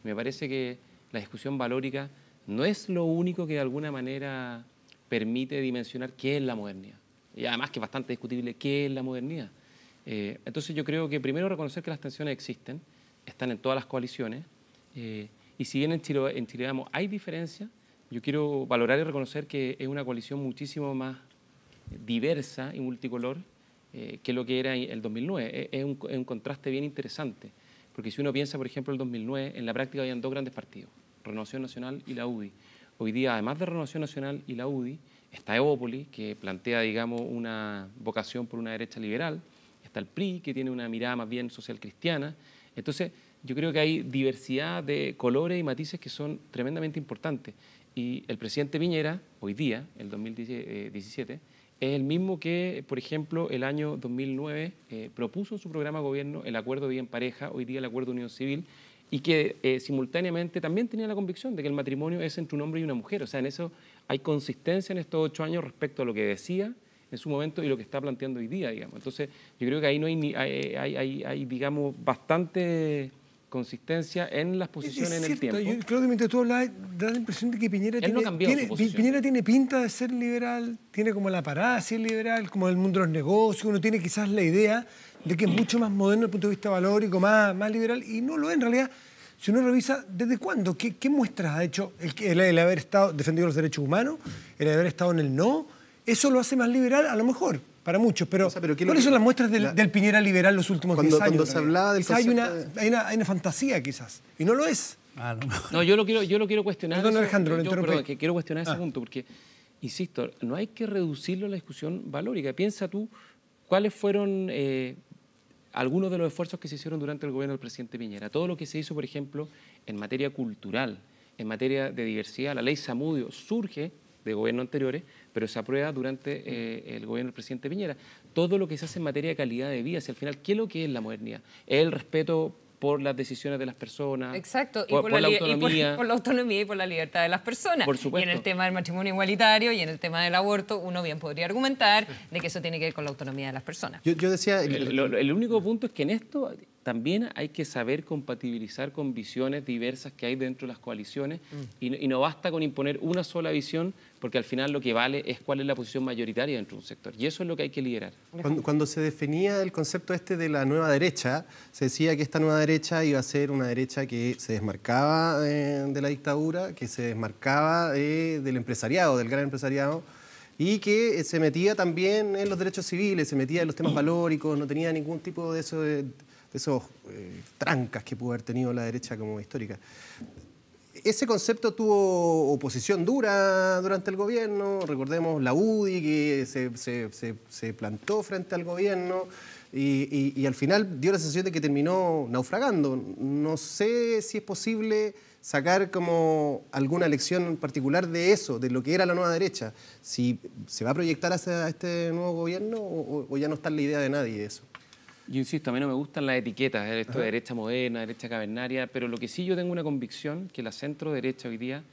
E: Me parece que la discusión valórica no es lo único que de alguna manera permite dimensionar qué es la modernidad. Y además que es bastante discutible qué es la modernidad. Entonces yo creo que primero reconocer que las tensiones existen, están en todas las coaliciones, y si bien en Chile hay diferencias, yo quiero valorar y reconocer que es una coalición muchísimo más diversa y multicolor que lo que era el 2009. Es un contraste bien interesante, porque si uno piensa, por ejemplo, el 2009, en la práctica habían dos grandes partidos, Renovación Nacional y la UDI. Hoy día, además de Renovación Nacional y la UDI, está Evópoli, que plantea, digamos, una vocación por una derecha liberal, está el PRI, que tiene una mirada más bien social cristiana. Entonces, yo creo que hay diversidad de colores y matices que son tremendamente importantes. Y el presidente Piñera, hoy día, el 2017, es el mismo que, por ejemplo, el año 2009 propuso en su programa de gobierno el acuerdo de vida en pareja, hoy día el acuerdo de unión civil, y que simultáneamente también tenía la convicción de que el matrimonio es entre un hombre y una mujer. O sea, en eso hay consistencia en estos 8 años respecto a lo que decía en su momento y lo que está planteando hoy día, digamos. Entonces, yo creo que ahí no hay digamos, bastante consistencia en las posiciones en el tiempo.
A: Yo creo que mientras tú hablabas, da la impresión de que Piñera Piñera tiene pinta de ser liberal, tiene como la parada de ser liberal, como el mundo de los negocios, uno tiene quizás la idea de que es mucho más moderno desde el punto de vista valórico, más liberal, y no lo es en realidad. Si uno revisa, ¿desde cuándo? ¿Qué muestras ha hecho el haber estado defendiendo los derechos humanos, el haber estado en el no? Eso lo hace más liberal, a lo mejor, para muchos, pero, ¿cuáles son las muestras del Piñera liberal los últimos 10 años?
D: Cuando se hablaba del concepto
A: hay una fantasía, quizás, y no lo es.
E: No, yo lo quiero cuestionar.
A: Perdón, Alejandro, lo interrumpí.
E: Perdón, que quiero cuestionar ese punto, porque, insisto, no hay que reducirlo a la discusión valórica. Piensa tú cuáles fueron algunos de los esfuerzos que se hicieron durante el gobierno del presidente Piñera. Todo lo que se hizo, por ejemplo, en materia cultural, en materia de diversidad. La ley Zamudio surge de gobiernos anteriores, pero se aprueba durante el gobierno del presidente Piñera. Todo lo que se hace en materia de calidad de vida, si al final, ¿qué es lo que es la modernidad? Es el respeto por las decisiones de las personas.
B: Exacto,
E: por la autonomía.
B: Por la autonomía y por la libertad de las personas.
E: Por supuesto.
B: Y en el tema del matrimonio igualitario y en el tema del aborto, uno bien podría argumentar de que eso tiene que ver con la autonomía de las personas.
D: Yo decía...
E: El único punto es que en esto también hay que saber compatibilizar con visiones diversas que hay dentro de las coaliciones y no basta con imponer una sola visión, porque al final lo que vale es cuál es la posición mayoritaria dentro de un sector. Y eso es lo que hay que liderar.
D: Cuando se definía el concepto de la nueva derecha, se decía que esta nueva derecha iba a ser una derecha que se desmarcaba de la dictadura, que se desmarcaba del empresariado, del gran empresariado, y que se metía también en los derechos civiles, se metía en los temas valóricos, no tenía ningún tipo de esos trancas que pudo haber tenido la derecha como histórica. Ese concepto tuvo oposición dura durante el gobierno, recordemos la UDI que se plantó frente al gobierno y al final dio la sensación de que terminó naufragando. No sé si es posible sacar como alguna lección particular de eso, de lo que era la nueva derecha, si se va a proyectar hacia este nuevo gobierno o ya no está en la idea de nadie eso.
E: Yo insisto, a mí no me gustan las etiquetas, esto de derecha moderna, derecha cavernaria, pero lo que sí yo tengo una convicción, que la centro derecha hoy día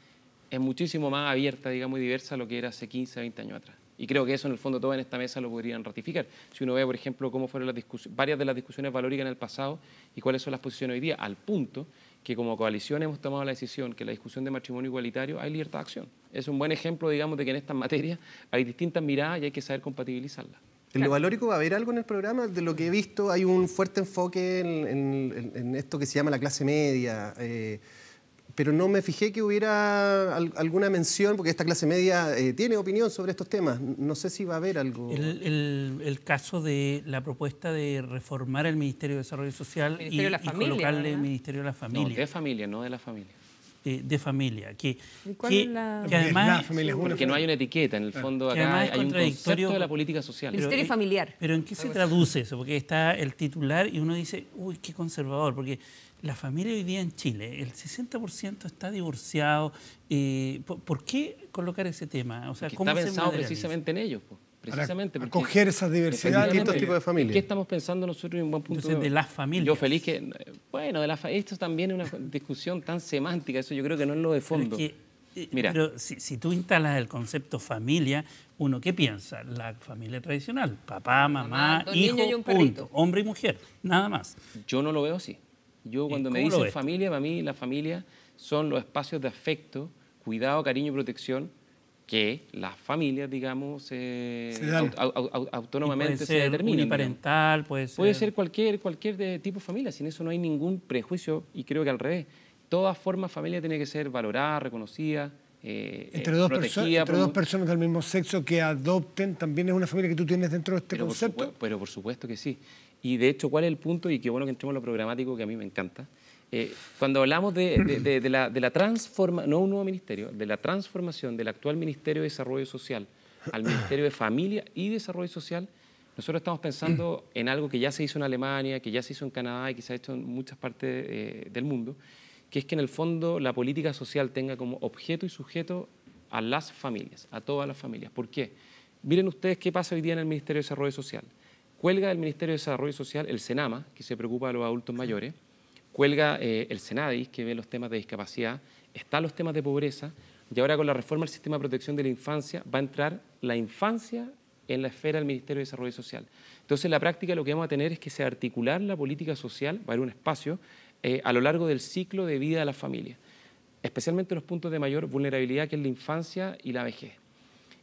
E: es muchísimo más abierta, digamos, y diversa a lo que era hace 15, 20 años atrás. Y creo que eso en el fondo todos en esta mesa lo podrían ratificar. Si uno ve, por ejemplo, cómo fueron varias de las discusiones valóricas en el pasado y cuáles son las posiciones hoy día, al punto que como coalición hemos tomado la decisión que en la discusión de matrimonio igualitario hay libertad de acción. Es un buen ejemplo, digamos, de que en estas materias hay distintas miradas y hay que saber compatibilizarlas.
D: En lo valórico va a haber algo en el programa. De lo que he visto hay un fuerte enfoque en esto que se llama la clase media, pero no me fijé que hubiera alguna mención, porque esta clase media tiene opinión sobre estos temas. No sé si va a haber algo.
C: El caso de la propuesta de reformar el Ministerio de Desarrollo Social y colocarle el Ministerio de la Familia.
E: No, de familia, no de la familia.
C: De familia, que
A: además
E: porque no hay una etiqueta, en el fondo acá hay un concepto de la política social.
B: Ministerio familiar.
C: Pero ¿en qué se traduce eso? Porque está el titular y uno dice, uy, qué conservador, porque la familia hoy día en Chile, el 60% está divorciado. ¿Por qué colocar ese tema? O sea,
E: ¿cómo está pensado precisamente en ellos, pues? Precisamente
A: para acoger esas diversidades.
D: Distintos tipos de familias.
E: ¿Qué estamos pensando nosotros en un buen punto?
C: Entonces, de las familias.
E: Yo feliz que... Bueno, esto también es una discusión tan semántica, eso yo creo que no es lo de fondo.
C: Mira. Pero si tú instalas el concepto familia, uno, ¿qué piensa? La familia tradicional, papá, mamá, hijo, punto, hombre y mujer, nada más.
E: Yo no lo veo así. Yo cuando me dicen familia, para mí la familia son los espacios de afecto, cuidado, cariño y protección que las familias, digamos, autónomamente se determinan.
C: Uniparental, puede ser
E: cualquier tipo de familia, sin eso no hay ningún prejuicio y creo que al revés. Toda forma de familia tiene que ser valorada, reconocida,
A: entre dos personas del mismo sexo que adopten, también es una familia que tú tienes dentro de este concepto.
E: Pero por supuesto que sí. Y de hecho, ¿cuál es el punto? Y qué bueno que entremos en lo programático, que a mí me encanta. Cuando hablamos de la transformación, no un nuevo ministerio, de la transformación del actual Ministerio de Desarrollo Social al Ministerio de Familia y Desarrollo Social, nosotros estamos pensando en algo que ya se hizo en Alemania, que ya se hizo en Canadá y que se ha hecho en muchas partes del mundo, que es que en el fondo la política social tenga como objeto y sujeto a las familias, a todas las familias. ¿Por qué? Miren ustedes qué pasa hoy día en el Ministerio de Desarrollo Social. Cuelga del Ministerio de Desarrollo Social el SENAMA, que se preocupa de los adultos mayores, cuelga el SENADIS, que ve los temas de discapacidad, están los temas de pobreza, y ahora con la reforma del sistema de protección de la infancia va a entrar la infancia en la esfera del Ministerio de Desarrollo Social. Entonces, en la práctica lo que vamos a tener es que se articular la política social, va a haber un espacio a lo largo del ciclo de vida de la familia, especialmente en los puntos de mayor vulnerabilidad, que es la infancia y la vejez.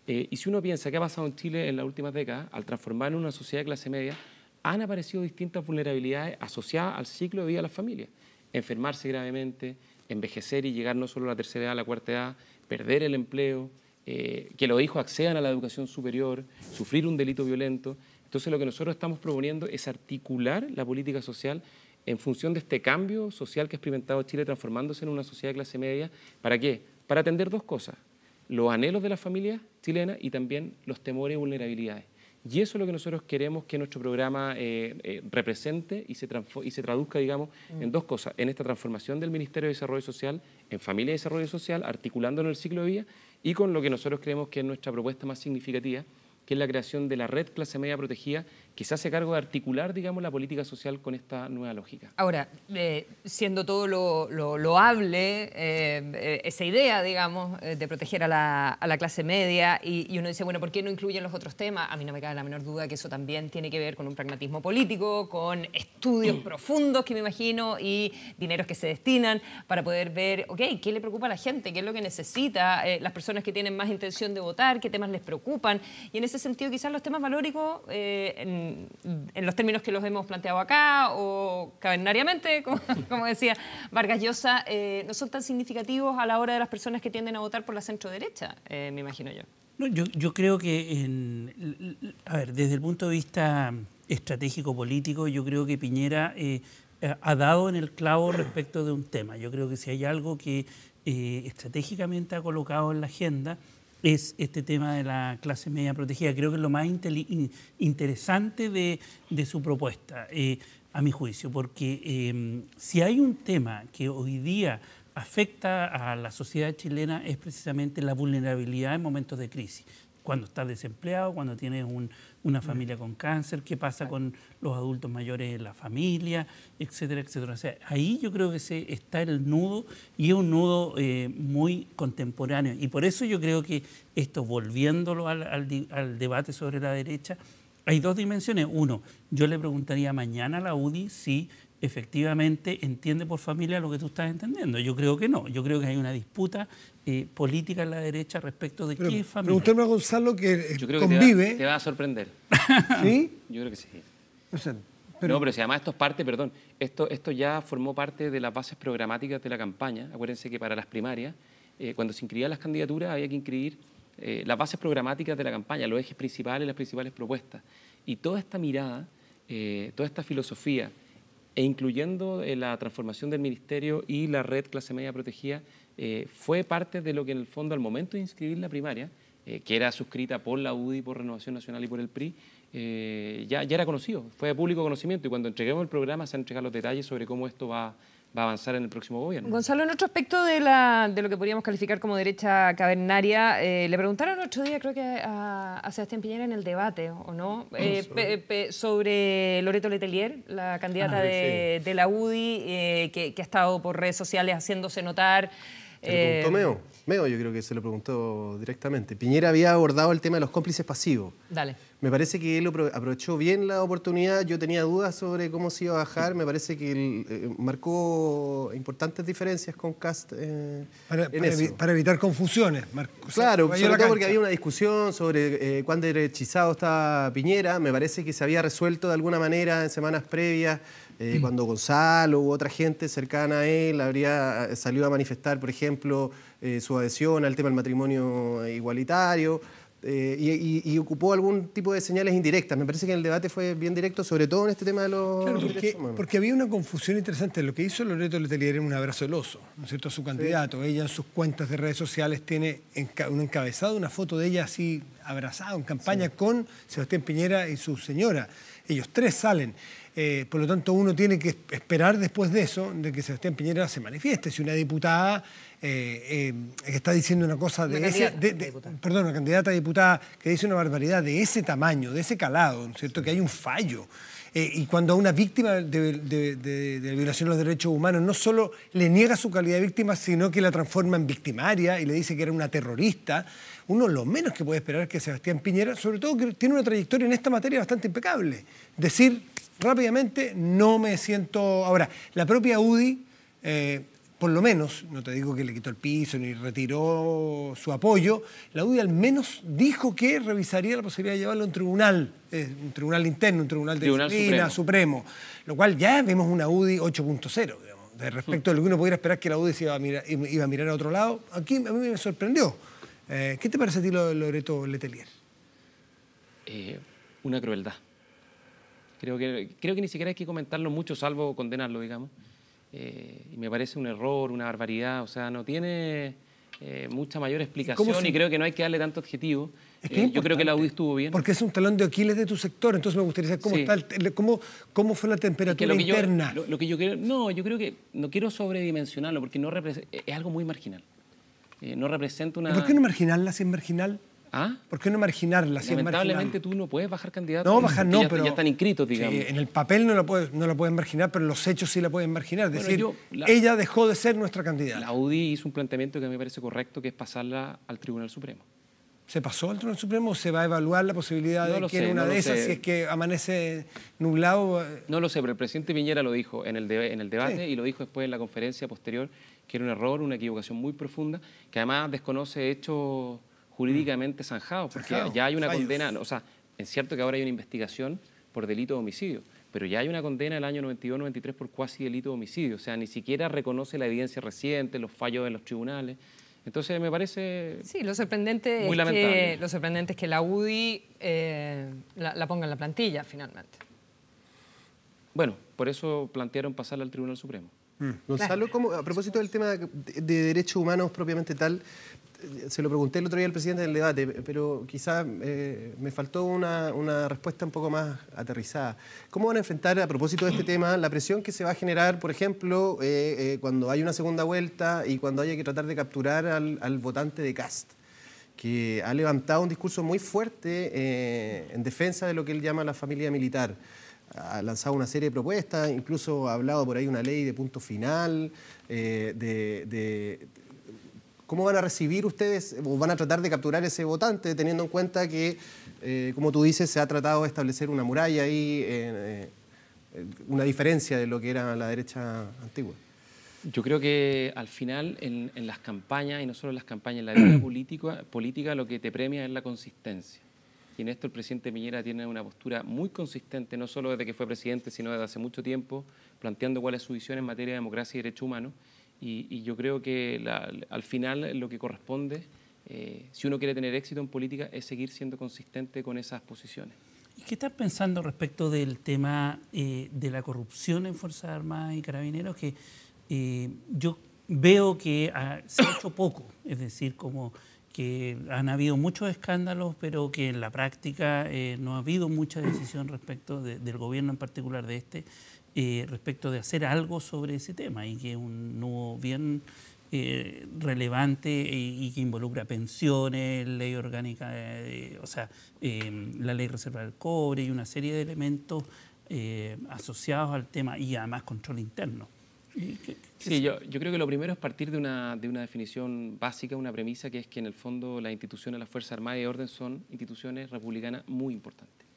E: Y si uno piensa qué ha pasado en Chile en las últimas décadas, al transformar en una sociedad de clase media, han aparecido distintas vulnerabilidades asociadas al ciclo de vida de las familias. Enfermarse gravemente, envejecer y llegar no solo a la tercera edad, a la cuarta edad, perder el empleo, que los hijos accedan a la educación superior, sufrir un delito violento. Entonces, lo que nosotros estamos proponiendo es articular la política social en función de este cambio social que ha experimentado Chile transformándose en una sociedad de clase media. ¿Para qué? Para atender dos cosas: los anhelos de las familias chilenas y también los temores y vulnerabilidades. Y eso es lo que nosotros queremos que nuestro programa represente y se traduzca, digamos, en dos cosas: en esta transformación del Ministerio de Desarrollo Social en Familia y Desarrollo Social, articulando en el ciclo de vida, y con lo que nosotros creemos que es nuestra propuesta más significativa, que es la creación de la red clase media protegida, que se hace cargo de articular, digamos, la política social con esta nueva lógica.
B: Ahora, siendo todo lo loable, esa idea, digamos, de proteger a la clase media, y uno dice, bueno, ¿por qué no incluyen los otros temas? A mí no me cabe la menor duda que eso también tiene que ver con un pragmatismo político, con estudios profundos que me imagino y dineros que se destinan para poder ver, ok, ¿qué le preocupa a la gente? ¿Qué es lo que necesita? Las personas que tienen más intención de votar, ¿qué temas les preocupan? Y en ese sentido, quizás los temas valóricos, en los términos que los hemos planteado acá, o cavernariamente, como decía Vargas Llosa, no son tan significativos a la hora de las personas que tienden a votar por la centro-derecha, me imagino yo.
C: No, yo creo que, desde el punto de vista estratégico-político, yo creo que Piñera ha dado en el clavo respecto de un tema. Yo creo que si hay algo que estratégicamente ha colocado en la agenda, es este tema de la clase media protegida. Creo que es lo más interesante de su propuesta, a mi juicio, porque si hay un tema que hoy día afecta a la sociedad chilena es precisamente la vulnerabilidad en momentos de crisis. cuando estás desempleado, cuando tienes una familia con cáncer, qué pasa con los adultos mayores en la familia, etcétera, etcétera. O sea, ahí yo creo que está el nudo, y es un nudo muy contemporáneo. Y por eso yo creo que esto, volviéndolo al debate sobre la derecha, hay dos dimensiones. Uno, yo le preguntaría mañana a la UDI si efectivamente entiende por familia lo que tú estás entendiendo. Yo creo que no. Yo creo que hay una disputa política en la derecha respecto de qué es familia.
A: Preguntarme a Gonzalo, que
E: Yo creo
A: convive.
E: que te va a sorprender.
A: ¿Sí?
E: Yo creo que sí.
A: O sea,
E: No, pero si además esto es parte, perdón, esto ya formó parte de las bases programáticas de la campaña. Acuérdense que para las primarias, cuando se inscribían las candidaturas, había que inscribir las bases programáticas de la campaña, los ejes principales, las principales propuestas. Y toda esta mirada, toda esta filosofía, e incluyendo la transformación del ministerio y la red clase media protegida, fue parte de lo que en el fondo, al momento de inscribir la primaria, que era suscrita por la UDI, por Renovación Nacional y por el PRI, ya era conocido, fue de público conocimiento, y cuando entreguemos el programa se han entregado los detalles sobre cómo esto va a avanzar en el próximo gobierno.
B: Gonzalo, en otro aspecto de lo que podríamos calificar como derecha cavernaria, le preguntaron el otro día, creo que a Sebastián Piñera en el debate, ¿o no? Sobre Loreto Letelier, la candidata de la UDI, que ha estado por redes sociales haciéndose notar.
D: Se lo preguntó Meo, yo creo que se lo preguntó directamente. Piñera había abordado el tema de los cómplices pasivos.
B: Dale.
D: Me parece que él aprovechó bien la oportunidad. Yo tenía dudas sobre cómo se iba a bajar. Me parece que él
A: marcó
D: importantes diferencias con Kast
A: para evitar confusiones.
D: Claro, sobre todo porque había una discusión sobre cuán derechizado estaba Piñera. Me parece que se había resuelto de alguna manera en semanas previas, cuando Gonzalo u otra gente cercana a él habría salido a manifestar, por ejemplo, su adhesión al tema del matrimonio igualitario. Y ocupó algún tipo de señales indirectas. Me parece que en el debate fue bien directo, sobre todo en este tema de los derechos humanos.
A: Porque había una confusión interesante. Lo que hizo Loreto Letelier era un abrazo del oso, ¿no es cierto?, a su candidato. Ella en sus cuentas de redes sociales tiene un encabezado, una foto de ella así abrazada en campaña con Sebastián Piñera y su señora. Ellos tres salen. Por lo tanto, uno tiene que esperar después de eso, de que Sebastián Piñera se manifieste. Si una diputada está diciendo una cosa una candidata a diputada que dice una barbaridad de ese tamaño, de ese calado, ¿no es cierto?, que hay un fallo. Y cuando a una víctima de violación de los derechos humanos no solo le niega su calidad de víctima, sino que la transforma en victimaria y le dice que era una terrorista, uno lo menos que puede esperar es que Sebastián Piñera, sobre todo que tiene una trayectoria en esta materia bastante impecable, decir rápidamente, no me siento... Ahora, la propia UDI, por lo menos, no te digo que le quitó el piso ni retiró su apoyo, la UDI al menos dijo que revisaría la posibilidad de llevarlo a un tribunal interno, un tribunal de disciplina supremo, lo cual ya vemos una UDI 8.0, de respecto a lo que uno pudiera esperar que la UDI se iba a mirar a otro lado. Aquí a mí me sorprendió. ¿Qué te parece a ti lo de Loreto Letelier?
E: Una crueldad. Creo que ni siquiera hay que comentarlo mucho, salvo condenarlo, digamos. Y me parece un error, una barbaridad, o sea, no tiene mucha mayor explicación y creo que no hay que darle tanto adjetivo. Yo creo que la UDI estuvo bien.
A: Porque es un talón de Aquiles de tu sector, entonces me gustaría saber cómo fue la temperatura interna.
E: Yo creo que no quiero sobredimensionarlo porque no es algo muy marginal. No representa una...
A: ¿Por qué no marginarla si es marginal?
E: ¿Ah?
A: ¿Por qué no marginarla si es marginal?
E: Lamentablemente tú no puedes bajar candidatos.
A: No, bajar no, pero...
E: Ya están inscritos, digamos.
A: Sí, en el papel no la pueden marginar, pero en los hechos sí la pueden marginar. Es decir, ella dejó de ser nuestra candidata.
E: La UDI hizo un planteamiento que a mí me parece correcto, que es pasarla al Tribunal Supremo.
A: ¿Se pasó al Tribunal Supremo o se va a evaluar la posibilidad de que en una de esas, si es que amanece nublado?
E: No lo sé, pero el presidente Piñera lo dijo en el debate y lo dijo después en la conferencia posterior, que era un error, una equivocación muy profunda, que además desconoce hechos jurídicamente zanjados, porque ya hay una condena, o sea, es cierto que ahora hay una investigación por delito de homicidio, pero ya hay una condena del año 92-93 por cuasi delito de homicidio, o sea, ni siquiera reconoce la evidencia reciente, los fallos de los tribunales. Entonces me parece
B: lo sorprendente
E: muy lamentable.
B: Lo sorprendente es que la UDI la ponga en la plantilla finalmente.
E: Bueno, por eso plantearon pasarla al Tribunal Supremo.
D: Gonzalo, a propósito del tema de derechos humanos propiamente tal, se lo pregunté el otro día al presidente del debate, pero quizás me faltó una respuesta un poco más aterrizada. ¿Cómo van a enfrentar, a propósito de este tema, la presión que se va a generar, por ejemplo, cuando hay una segunda vuelta y cuando haya que tratar de capturar al votante de Kast? que ha levantado un discurso muy fuerte en defensa de lo que él llama la familia militar. Ha lanzado una serie de propuestas, incluso ha hablado por ahí una ley de punto final, ¿cómo van a recibir ustedes o van a tratar de capturar ese votante, teniendo en cuenta que, como tú dices, se ha tratado de establecer una muralla ahí, una diferencia de lo que era la derecha antigua?
E: Yo creo que al final en las campañas, y no solo en las campañas, en la vida política lo que te premia es la consistencia. Y en esto el presidente Piñera tiene una postura muy consistente, no solo desde que fue presidente, sino desde hace mucho tiempo, planteando cuál es su visión en materia de democracia y derechos humanos. Y yo creo que al final lo que corresponde, si uno quiere tener éxito en política, es seguir siendo consistente con esas posiciones.
C: ¿Y qué estás pensando respecto del tema de la corrupción en Fuerzas Armadas y Carabineros? Que yo veo que se ha hecho poco, es decir, como que han habido muchos escándalos, pero que en la práctica no ha habido mucha decisión respecto del gobierno en particular de respecto de hacer algo sobre ese tema, y que es un nuevo bien relevante y que involucra pensiones, ley orgánica, la ley reserva del cobre y una serie de elementos asociados al tema, y además control interno.
E: Sí, yo creo que lo primero es partir de una definición básica, una premisa, que es que en el fondo las instituciones de las Fuerzas Armadas y de Orden son instituciones republicanas muy importantes,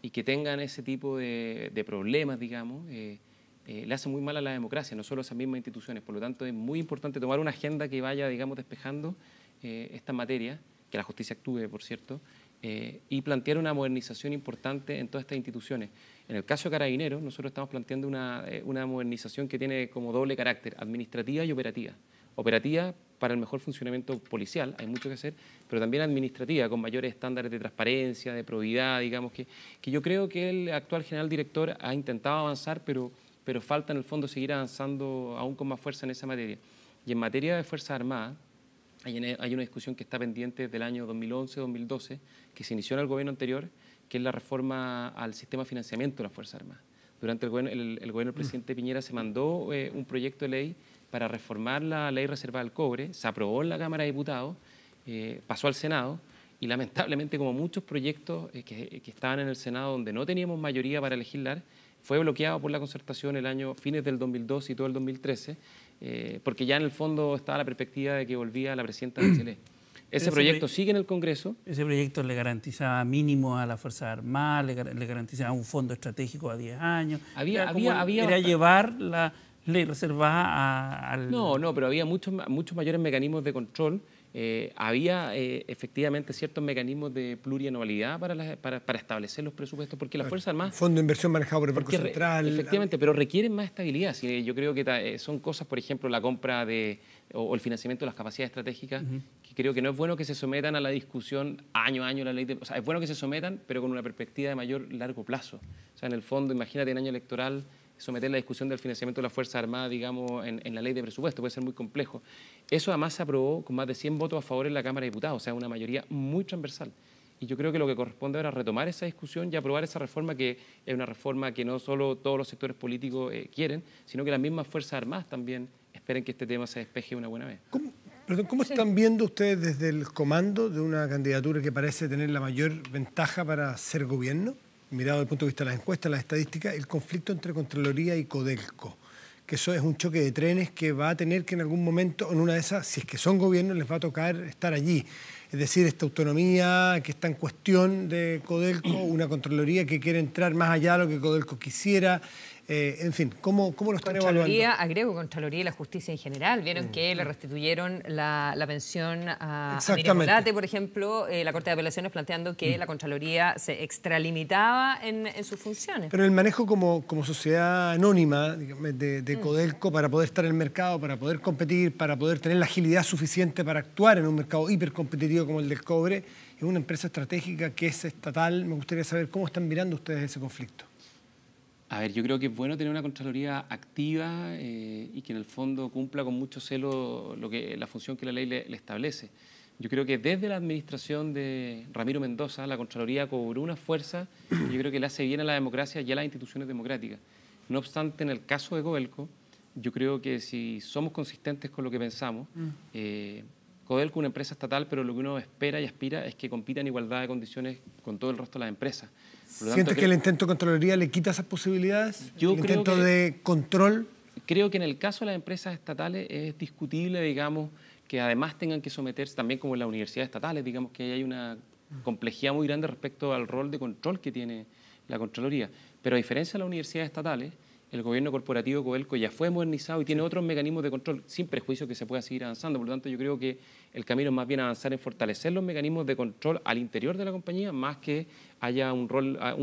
E: y que tengan ese tipo de problemas, digamos, le hace muy mal a la democracia, no solo a esas mismas instituciones. Por lo tanto, es muy importante tomar una agenda que vaya, digamos, despejando esta materia, que la justicia actúe, por cierto, y plantear una modernización importante en todas estas instituciones. En el caso de Carabineros, nosotros estamos planteando una modernización que tiene como doble carácter, administrativa y operativa. Operativa para el mejor funcionamiento policial, hay mucho que hacer, pero también administrativa, con mayores estándares de transparencia, de probidad, digamos, que yo creo que el actual general director ha intentado avanzar, pero falta en el fondo seguir avanzando aún con más fuerza en esa materia. Y en materia de Fuerzas Armadas, hay una discusión que está pendiente desde el año 2011-2012, que se inició en el gobierno anterior, que es la reforma al sistema de financiamiento de las Fuerzas Armadas. Durante el gobierno del presidente Piñera se mandó un proyecto de ley para reformar la ley reserva del cobre, se aprobó en la Cámara de Diputados, pasó al Senado, y lamentablemente, como muchos proyectos que estaban en el Senado donde no teníamos mayoría para legislar, fue bloqueado por la concertación fines del 2012 y todo el 2013, porque ya en el fondo estaba la perspectiva de que volvía la presidenta de Chile. Ese proyecto sigue en el Congreso.
C: Ese proyecto le garantizaba mínimo a las Fuerzas Armadas, le garantizaba un fondo estratégico a 10 años. Era llevar la ley reservada al...
E: No, pero había muchos mayores mecanismos de control. Había efectivamente ciertos mecanismos de plurianualidad para establecer los presupuestos, porque las Fuerzas Armadas...
A: Fondo de inversión manejado por el Banco Central.
E: Efectivamente, pero requieren más estabilidad. Yo creo que son cosas, por ejemplo, la compra o el financiamiento de las capacidades estratégicas, que creo que no es bueno que se sometan a la discusión año a año la ley o sea, es bueno que se sometan, pero con una perspectiva de mayor largo plazo. O sea, en el fondo, imagínate en año electoral someter la discusión del financiamiento de las Fuerzas Armadas, digamos, en la ley de presupuesto, puede ser muy complejo. Eso además se aprobó con más de 100 votos a favor en la Cámara de Diputados, o sea, una mayoría muy transversal. Y yo creo que lo que corresponde ahora es retomar esa discusión y aprobar esa reforma, que es una reforma que no solo todos los sectores políticos quieren, sino que las mismas Fuerzas Armadas también esperen que este tema se despeje una buena vez.
A: ¿Cómo están viendo ustedes desde el comando de una candidatura que parece tener la mayor ventaja para ser gobierno, mirado desde el punto de vista de las encuestas, las estadísticas, el conflicto entre Contraloría y Codelco? Que eso es un choque de trenes que va a tener que en algún momento, en una de esas, si es que son gobiernos, les va a tocar estar allí. Es decir, esta autonomía que está en cuestión de Codelco, una Contraloría que quiere entrar más allá de lo que Codelco quisiera. En fin, ¿cómo lo están evaluando?
B: Agrego Contraloría y la justicia en general. Vieron que le restituyeron la pensión a Miriam Olate, por ejemplo, la Corte de Apelaciones planteando que la Contraloría se extralimitaba en sus funciones.
A: Pero el manejo como sociedad anónima de Codelco para poder estar en el mercado, para poder competir, para poder tener la agilidad suficiente para actuar en un mercado hipercompetitivo como el del cobre, es una empresa estratégica que es estatal. Me gustaría saber cómo están mirando ustedes ese conflicto.
E: A ver, yo creo que es bueno tener una Contraloría activa y que en el fondo cumpla con mucho celo la función que la ley le establece. Yo creo que desde la administración de Ramiro Mendoza, la Contraloría cobró una fuerza que yo creo que le hace bien a la democracia y a las instituciones democráticas. No obstante, en el caso de Codelco, yo creo que si somos consistentes con lo que pensamos, Codelco es una empresa estatal, pero lo que uno espera y aspira es que compita en igualdad de condiciones con todo el resto de las empresas. Por lo
A: ¿Sientes
E: tanto,
A: que el intento de Contraloría le quita esas posibilidades?
E: Yo
A: ¿El
E: creo
A: intento
E: que-
A: de control?
E: Creo que en el caso de las empresas estatales es discutible, digamos, que además tengan que someterse, también como en las universidades estatales, digamos que hay una complejidad muy grande respecto al rol de control que tiene la Contraloría. Pero a diferencia de las universidades estatales, el gobierno corporativo Codelco ya fue modernizado y tiene otros mecanismos de control, sin prejuicio que se pueda seguir avanzando. Por lo tanto, yo creo que el camino es más bien avanzar en fortalecer los mecanismos de control al interior de la compañía, más que haya un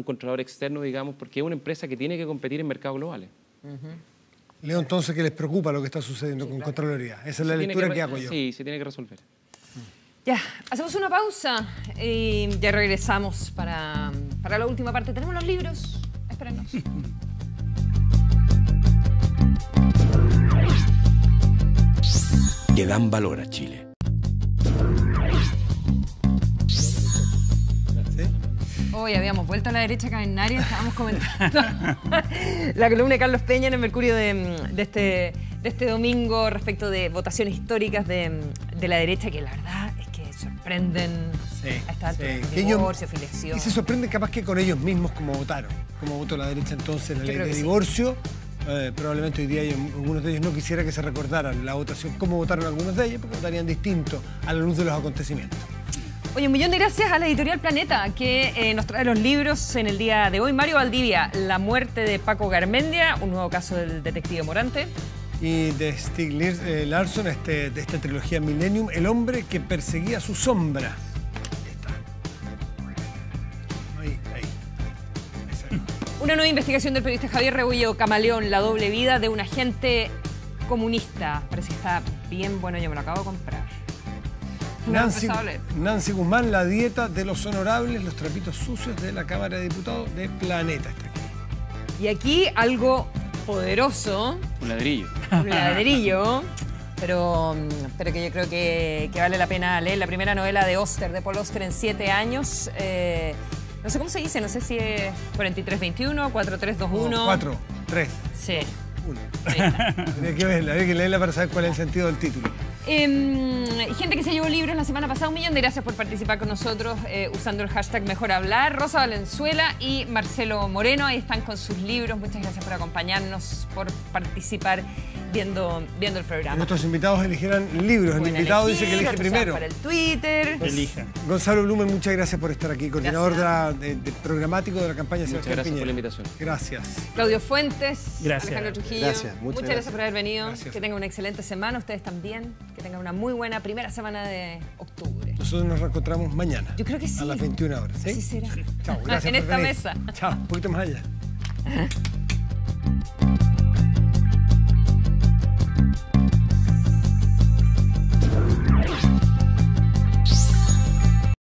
E: controlador externo, digamos, porque es una empresa que tiene que competir en mercados globales.
A: Leo entonces que les preocupa lo que está sucediendo con Contraloría. Esa es la lectura que hago yo.
E: Sí, se tiene que resolver.
B: Ya, hacemos una pausa y ya regresamos para la última parte. Tenemos los libros, espérenos.
F: Que dan valor a Chile.
B: Hoy habíamos vuelto a la derecha cavernaria, estábamos comentando la columna de Carlos Peña en el Mercurio de este domingo respecto de votaciones históricas de la derecha, que la verdad es que sorprenden a esta altura.
A: Que ellos-
B: Divorcio, filiación.
A: Y se sorprenden capaz que con ellos mismos como votaron. Como votó la derecha entonces la
B: Yo
A: ley
B: creo
A: de
B: que sí.
A: divorcio. Probablemente hoy día algunos de ellos no quisiera que se recordaran la votación, cómo votaron algunos de ellos, porque votarían distinto a la luz de los acontecimientos.
B: Oye, un millón de gracias a la editorial Planeta, que nos trae los libros en el día de hoy. Mario Valdivia, La muerte de Paco Garmendia, un nuevo caso del detective Morante.
A: Y de Stieg Larsson, de esta trilogía Millennium, El hombre que perseguía su sombra. Ahí está. Ahí. Ese.
B: Una nueva investigación del periodista Javier Rebollo Camaleón, La doble vida de un agente comunista. Parece que está bien bueno, yo me lo acabo de comprar. No he empezado a leer.
A: Nancy Guzmán, La dieta de los honorables, los trapitos sucios de la Cámara de Diputados de Planeta. Está aquí.
B: Y aquí algo poderoso,
E: Un ladrillo.
B: un ladrillo, pero que yo creo que vale la pena leer. La primera novela de Oster, de Paul Oster, en 7 años. No sé cómo se dice, no sé si es 4321, 4321.
A: 4, 3,
B: Sí.
A: 1.
B: Ahí está.
A: Habría que verla, habría que leerla para saber cuál es el sentido del título.
B: Gente que se llevó libros la semana pasada, un millón de gracias por participar con nosotros usando el hashtag Mejor Hablar. Rosa Valenzuela y Marcelo Moreno, ahí están con sus libros. Muchas gracias por acompañarnos, por participar viendo el programa.
A: Nuestros invitados eligieran libros. El
B: Pueden
A: invitado
B: elegir,
A: dice que elige
B: otros
A: primero.
B: van para el Twitter.
C: Elija.
A: Gonzalo Blumen, muchas gracias por estar aquí, coordinador de programático de la campaña
E: Muchas
A: Sebastián
E: gracias por
A: Piñera.
E: la invitación.
A: Gracias.
B: Claudio Fuentes,
C: Gracias.
B: Alejandro Trujillo.
D: Gracias, muchas
B: gracias por haber venido.
A: Gracias.
B: Que tengan una excelente semana, ustedes también. Que tengan una muy buena primera semana de octubre.
A: Nosotros nos reencontramos mañana.
B: Yo creo que sí.
A: A las 21 horas. ¿sí?
B: Así será.
A: Chao, gracias
B: En
A: por
B: esta
A: venir.
B: mesa.
A: Chao, un poquito más allá.